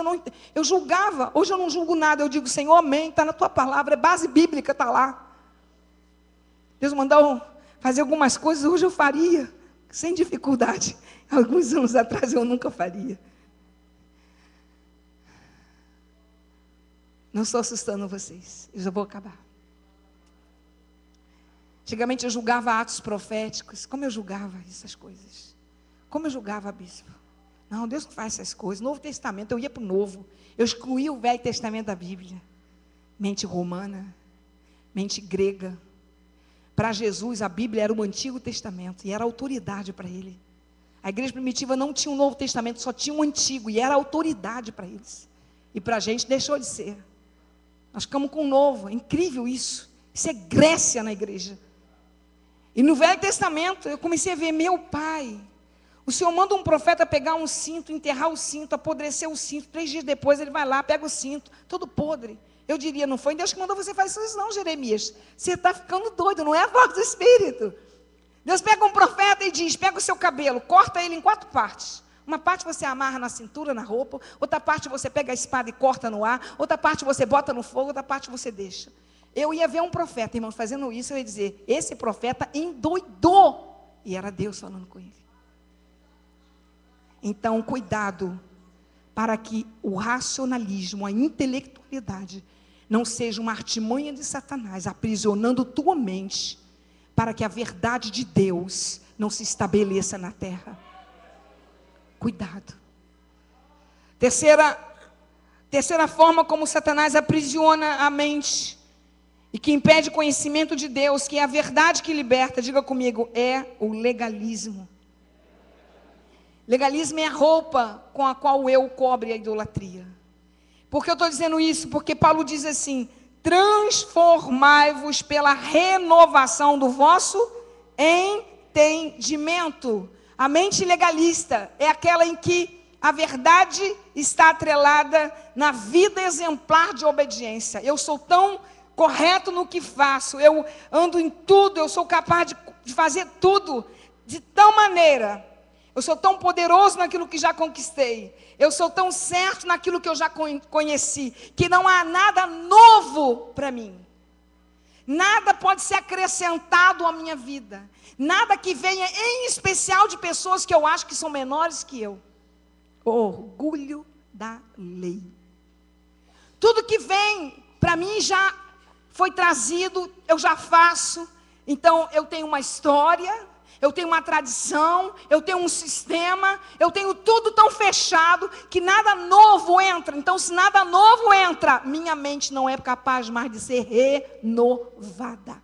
eu julgava. Hoje eu não julgo nada. Eu digo, Senhor, amém, está na tua palavra. É base bíblica, está lá. Deus mandou fazer algumas coisas, hoje eu faria, sem dificuldade. Alguns anos atrás eu nunca faria. Não estou assustando vocês, eu já vou acabar. Antigamente eu julgava atos proféticos. Como eu julgava essas coisas? Como eu julgava, bispo? Não, Deus não faz essas coisas. Novo Testamento, eu ia para o Novo. Eu excluía o Velho Testamento da Bíblia. Mente romana, mente grega. Para Jesus, a Bíblia era o Antigo Testamento e era autoridade para ele. A igreja primitiva não tinha um Novo Testamento, só tinha um Antigo e era autoridade para eles. E para a gente deixou de ser. Nós ficamos com o Novo, é incrível isso. Isso é Grécia na igreja. E no Velho Testamento eu comecei a ver, meu pai, o Senhor manda um profeta pegar um cinto, enterrar o cinto, apodrecer o cinto, 3 dias depois ele vai lá, pega o cinto, todo podre. Eu diria, não foi Deus que mandou você fazer isso não, Jeremias. Você está ficando doido, não é a voz do Espírito. Deus pega um profeta e diz, pega o seu cabelo, corta ele em 4 partes. Uma parte você amarra na cintura, na roupa, outra parte você pega a espada e corta no ar, outra parte você bota no fogo, outra parte você deixa. Eu ia ver um profeta, irmãos, fazendo isso, eu ia dizer, esse profeta endoidou. E era Deus falando com ele. Então, cuidado, para que o racionalismo, a intelectualidade, não seja uma artimanha de Satanás, aprisionando tua mente, para que a verdade de Deus não se estabeleça na terra. Cuidado. Terceira forma como Satanás aprisiona a mente e que impede o conhecimento de Deus, que é a verdade que liberta, diga comigo, é o legalismo. Legalismo é a roupa com a qual eu cobre a idolatria. Por que eu estou dizendo isso? Porque Paulo diz assim, transformai-vos pela renovação do vosso entendimento. A mente legalista é aquela em que a verdade está atrelada na vida exemplar de obediência. Eu sou tão correto no que faço, eu ando em tudo, eu sou capaz de fazer tudo de tal maneira, eu sou tão poderoso naquilo que já conquistei, eu sou tão certo naquilo que eu já conheci, que não há nada novo para mim. Nada pode ser acrescentado à minha vida. Nada que venha, em especial de pessoas que eu acho que são menores que eu. Orgulho da lei. Tudo que vem para mim já foi trazido, eu já faço. Então eu tenho uma história, eu tenho uma tradição, eu tenho um sistema, eu tenho tudo tão fechado que nada novo entra. Então, se nada novo entra, minha mente não é capaz mais de ser renovada.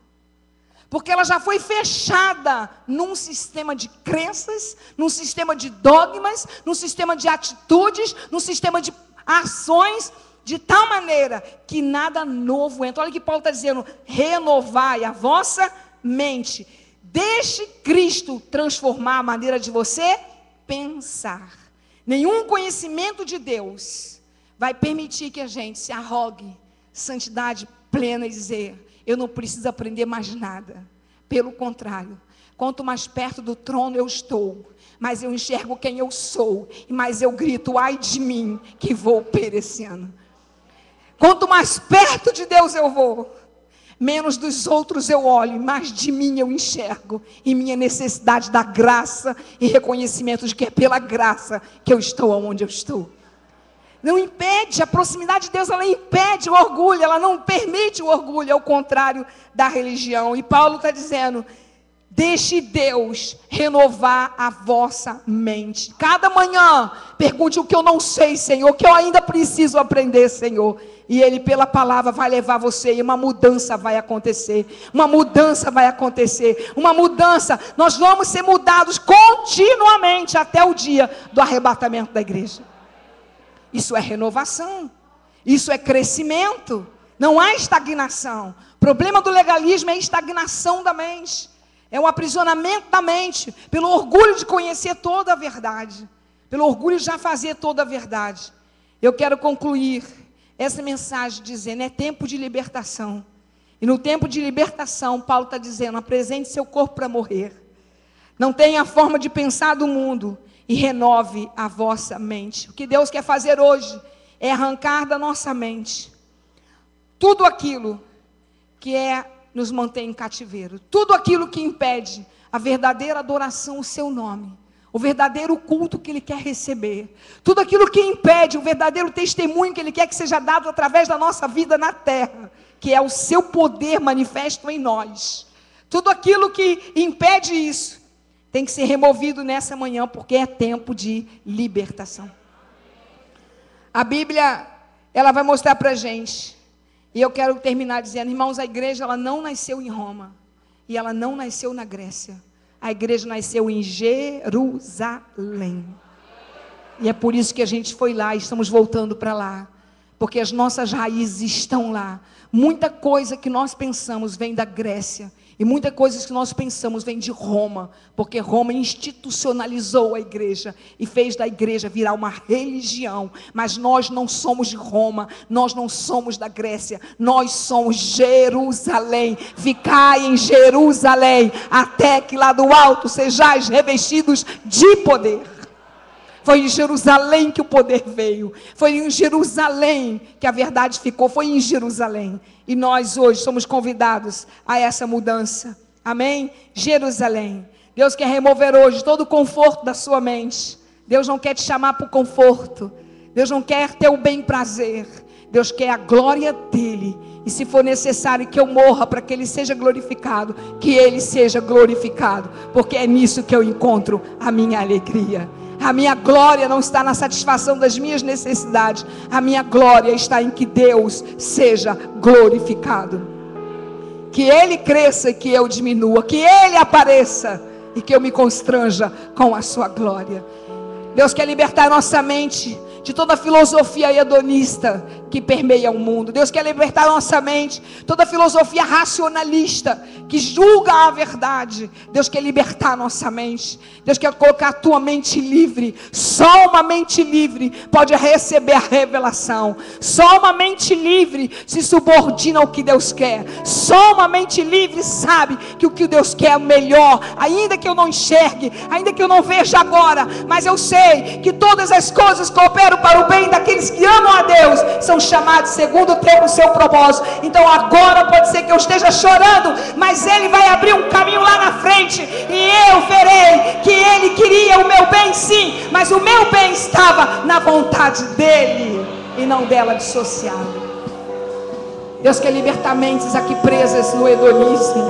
Porque ela já foi fechada num sistema de crenças, num sistema de dogmas, num sistema de atitudes, num sistema de ações, de tal maneira que nada novo entra. Olha o que Paulo está dizendo, renovai a vossa mente. Deixe Cristo transformar a maneira de você pensar. Nenhum conhecimento de Deus vai permitir que a gente se arrogue santidade plena e dizer, eu não preciso aprender mais nada. Pelo contrário, quanto mais perto do trono eu estou, mais eu enxergo quem eu sou, e mais eu grito, ai de mim, que vou perecendo. Quanto mais perto de Deus eu vou, menos dos outros eu olho, mais de mim eu enxergo, e minha necessidade da graça e reconhecimento de que é pela graça que eu estou onde eu estou. Não impede, a proximidade de Deus, ela impede o orgulho, ela não permite o orgulho, ao contrário da religião. E Paulo está dizendo, deixe Deus renovar a vossa mente. Cada manhã, pergunte o que eu não sei, Senhor, o que eu ainda preciso aprender, Senhor. E Ele, pela palavra, vai levar você e uma mudança vai acontecer. Uma mudança vai acontecer. Uma mudança. Nós vamos ser mudados continuamente até o dia do arrebatamento da igreja. Isso é renovação. Isso é crescimento. Não há estagnação. O problema do legalismo é a estagnação da mente. É o aprisionamento da mente. Pelo orgulho de conhecer toda a verdade. Pelo orgulho de já fazer toda a verdade. Eu quero concluir essa mensagem dizendo, é tempo de libertação. E no tempo de libertação, Paulo está dizendo, apresente seu corpo para morrer. Não tenha a forma de pensar do mundo e renove a vossa mente. O que Deus quer fazer hoje é arrancar da nossa mente tudo aquilo que é nos mantém em cativeiro. Tudo aquilo que impede a verdadeira adoração ao seu nome, o verdadeiro culto que Ele quer receber, tudo aquilo que impede o verdadeiro testemunho que Ele quer que seja dado através da nossa vida na terra, que é o seu poder manifesto em nós. Tudo aquilo que impede isso tem que ser removido nessa manhã, porque é tempo de libertação. A Bíblia, ela vai mostrar para a gente, e eu quero terminar dizendo, irmãos, a igreja ela não nasceu em Roma, e ela não nasceu na Grécia. A igreja nasceu em Jerusalém. E é por isso que a gente foi lá e estamos voltando para lá. Porque as nossas raízes estão lá. Muita coisa que nós pensamos vem da Grécia. E muita coisa que nós pensamos vem de Roma. Porque Roma institucionalizou a igreja e fez da igreja virar uma religião. Mas nós não somos de Roma, nós não somos da Grécia, nós somos Jerusalém. Ficai em Jerusalém, até que lá do alto sejais revestidos de poder. Foi em Jerusalém que o poder veio. Foi em Jerusalém que a verdade ficou. Foi em Jerusalém. E nós hoje somos convidados a essa mudança. Amém? Jerusalém. Deus quer remover hoje todo o conforto da sua mente. Deus não quer te chamar para o conforto. Deus não quer ter o bem prazer. Deus quer a glória dEle. E se for necessário que eu morra para que Ele seja glorificado, que Ele seja glorificado. Porque é nisso que eu encontro a minha alegria. A minha glória não está na satisfação das minhas necessidades. A minha glória está em que Deus seja glorificado. Que Ele cresça e que eu diminua. Que Ele apareça e que eu me constranja com a sua glória. Deus quer libertar a nossa mente de toda a filosofia hedonista que permeia o mundo. Deus quer libertar a nossa mente, toda a filosofia racionalista que julga a verdade. Deus quer libertar a nossa mente. Deus quer colocar a tua mente livre. Só uma mente livre pode receber a revelação. Só uma mente livre se subordina ao que Deus quer. Só uma mente livre sabe que o que Deus quer é o melhor. Ainda que eu não enxergue, ainda que eu não veja agora, mas eu sei que todas as coisas cooperam para o bem daqueles que amam a Deus, são chamados segundo o seu propósito. Então agora pode ser que eu esteja chorando, mas Ele vai abrir um caminho lá na frente, e eu verei que Ele queria o meu bem sim, mas o meu bem estava na vontade dEle e não dela dissociada. Deus quer libertar mentes aqui presas no hedonismo.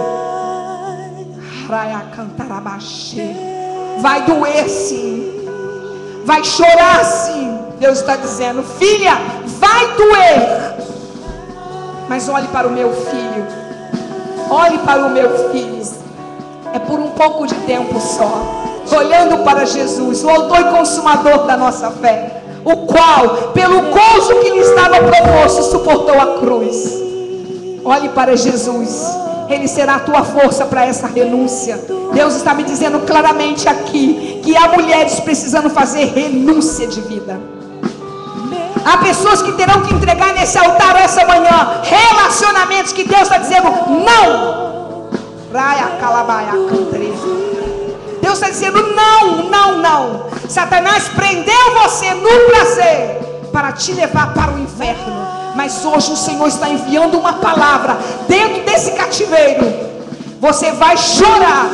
Vai doer sim, vai chorar sim. Deus está dizendo, filha, vai doer, mas olhe para o meu filho. Olhe para o meu filho. É por um pouco de tempo só. Olhando para Jesus, o autor e consumador da nossa fé, o qual, pelo gozo que lhe estava proposto, suportou a cruz. Olhe para Jesus. Ele será a tua força para essa renúncia. Deus está me dizendo claramente aqui que há mulheres precisando fazer renúncia de vida. Há pessoas que terão que entregar nesse altar essa manhã relacionamentos que Deus está dizendo não. Deus está dizendo não, não, não. Satanás prendeu você no prazer para te levar para o inferno. Mas hoje o Senhor está enviando uma palavra dentro desse cativeiro. Você vai chorar,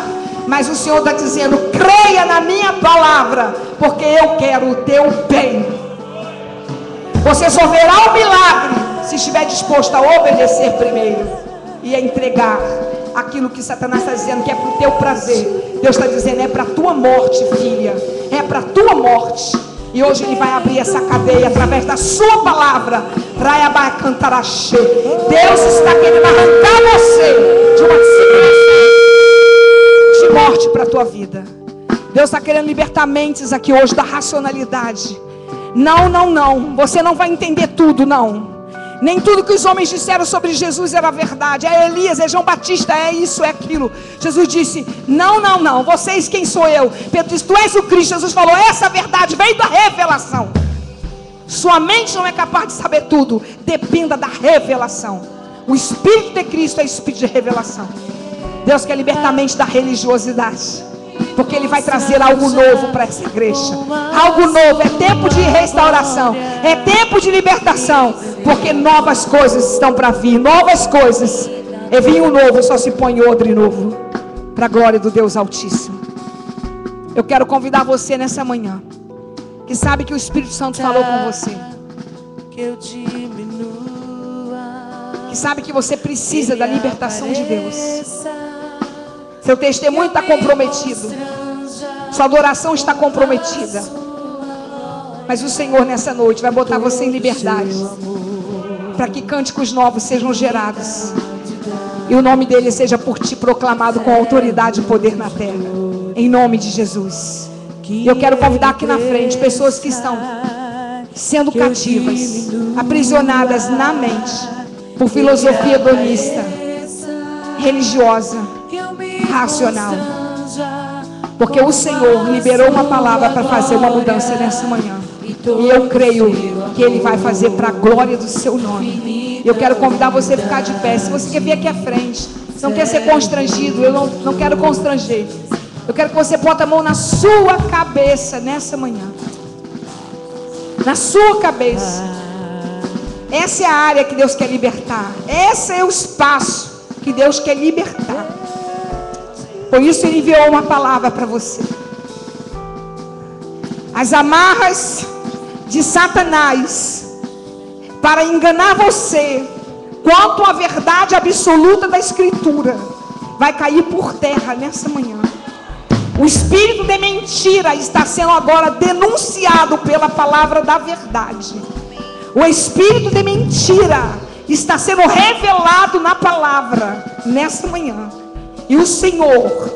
mas o Senhor está dizendo, creia na minha palavra, porque eu quero o teu bem. Você só verá o milagre se estiver disposto a obedecer primeiro e a entregar aquilo que Satanás está dizendo que é para o teu prazer. Deus está dizendo, é para a tua morte, filha. É para a tua morte. E hoje Ele vai abrir essa cadeia através da sua palavra. Deus está querendo arrancar você de uma situação de morte para a tua vida. Deus está querendo libertar mentes aqui hoje da racionalidade. Não, não, não. Você não vai entender tudo, não. Nem tudo que os homens disseram sobre Jesus era verdade. É Elias, é João Batista, é isso, é aquilo. Jesus disse, não, não, não. Vocês, quem sou eu? Pedro disse, tu és o Cristo. Jesus falou, essa verdade veio da revelação. Sua mente não é capaz de saber tudo. Dependa da revelação. O Espírito de Cristo é Espírito de revelação. Deus quer libertar a mente da religiosidade, porque Ele vai trazer algo novo para essa igreja. Algo novo, é tempo de restauração, é tempo de libertação, porque novas coisas estão para vir. Novas coisas, E vinho novo só se põe em odre novo, para a glória do Deus Altíssimo. Eu quero convidar você nessa manhã, que sabe que o Espírito Santo falou com você, que sabe que você precisa da libertação de Deus. Seu testemunho está comprometido, sua adoração está comprometida, mas o Senhor nessa noite vai botar você em liberdade, para que cânticos novos sejam gerados e o nome dele seja por ti proclamado com autoridade e poder na terra, em nome de Jesus. E eu quero convidar aqui na frente pessoas que estão sendo cativas, aprisionadas na mente por filosofia hedonista, religiosa, racional, porque o Senhor liberou uma palavra para fazer uma mudança nessa manhã, e eu creio que Ele vai fazer para a glória do seu nome. Eu quero convidar você a ficar de pé. Se você quer vir aqui à frente, não quer ser constrangido, eu não quero constranger. Eu quero que você bote a mão na sua cabeça nessa manhã, na sua cabeça. Essa é a área que Deus quer libertar, esse é o espaço que Deus quer libertar. Por isso Ele enviou uma palavra para você. As amarras de Satanás para enganar você quanto à verdade absoluta da Escritura vai cair por terra nessa manhã. O espírito de mentira está sendo agora denunciado pela palavra da verdade. O espírito de mentira está sendo revelado na palavra nessa manhã. E o Senhor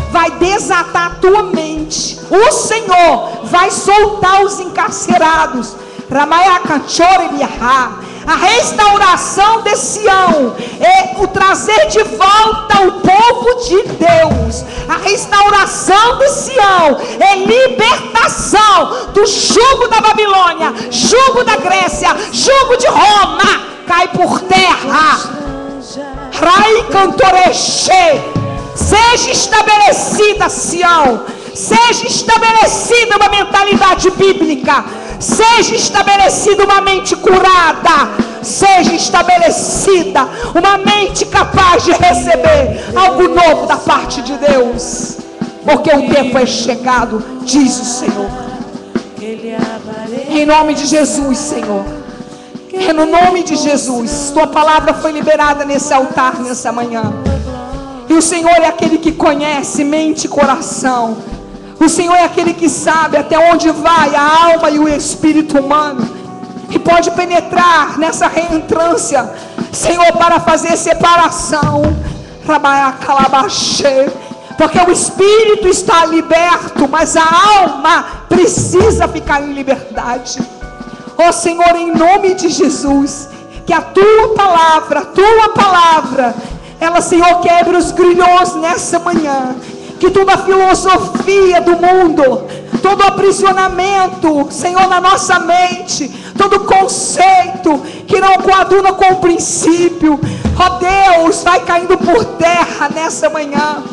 vai desatar a tua mente. O Senhor vai soltar os encarcerados. A restauração de Sião é o trazer de volta o povo de Deus. A restauração de Sião é libertação do jugo da Babilônia, jugo da Grécia, jugo de Roma. Cai por terra. Rai cantoreche. Seja estabelecida Sião, seja estabelecida uma mentalidade bíblica, seja estabelecida uma mente curada, seja estabelecida uma mente capaz de receber algo novo da parte de Deus, porque o tempo é chegado, diz o Senhor. Em nome de Jesus, Senhor, é no nome de Jesus. Tua palavra foi liberada nesse altar nessa manhã, e o Senhor é aquele que conhece mente e coração. O Senhor é aquele que sabe até onde vai a alma e o espírito humano, e pode penetrar nessa reentrância, Senhor, para fazer separação. Porque o espírito está liberto, mas a alma precisa ficar em liberdade. Ó Senhor, em nome de Jesus, que a tua palavra, ela, Senhor, quebre os grilhões nessa manhã. Que toda a filosofia do mundo, todo aprisionamento, Senhor, na nossa mente, todo conceito que não coaduna com o princípio, ó Deus, vai caindo por terra nessa manhã.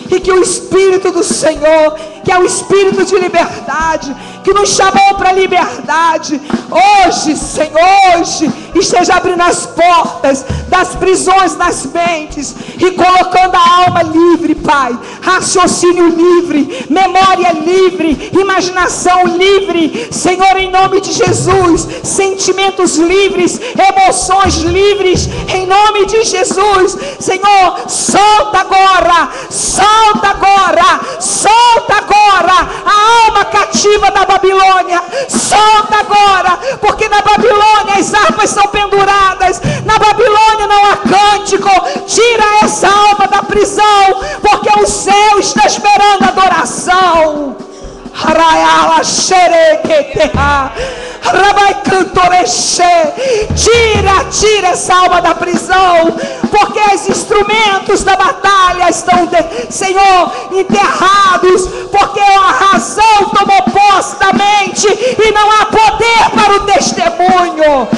E que o Espírito do Senhor, que é o Espírito de liberdade, que nos chamou para a liberdade, hoje, Senhor, hoje, esteja abrindo as portas das prisões das mentes e colocando a alma livre, Pai, raciocínio livre, memória livre, imaginação livre, Senhor, em nome de Jesus, sentimentos livres, emoções livres, em nome de Jesus, Senhor, solta agora a alma cativa da Babilônia, solta agora, porque na Babilônia as harpas são penduradas, na Babilônia não há cântico. Tira essa alma da prisão, porque o céu está esperando adoração. Tira essa alma da prisão, porque os instrumentos da batalha estão, Senhor, enterrados, porque a razão tomou posse da mente e não há poder para o testemunho.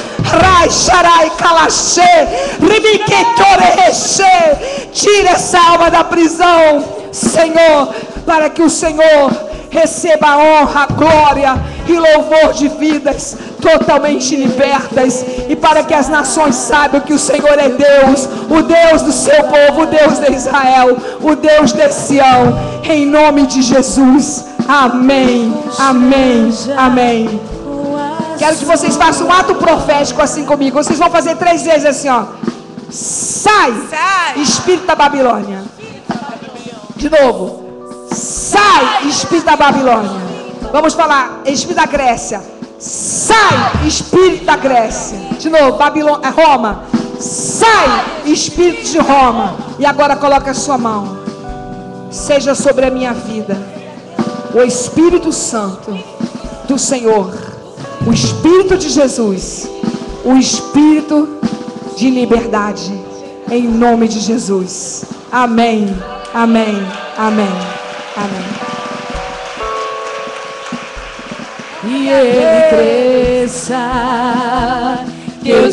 Tira essa alma da prisão, Senhor, para que o Senhor receba a honra, a glória e louvor de vidas totalmente libertas, e para que as nações saibam que o Senhor é Deus, o Deus do seu povo, o Deus de Israel, o Deus de Sião, em nome de Jesus. Amém, amém, amém. Quero que vocês façam um ato profético assim comigo. Vocês vão fazer 3 vezes assim, ó. Sai, espírito da Babilônia. De novo. Sai, espírito da Babilônia. Vamos falar, espírito da Grécia. Sai, espírito da Grécia. De novo, Babilônia, Roma. Sai, espírito de Roma. E agora coloca a sua mão. Seja sobre a minha vida o Espírito Santo do Senhor, o Espírito de Jesus, o Espírito de liberdade, em nome de Jesus. Amém, amém, amém, amém. E ele cresça, que eu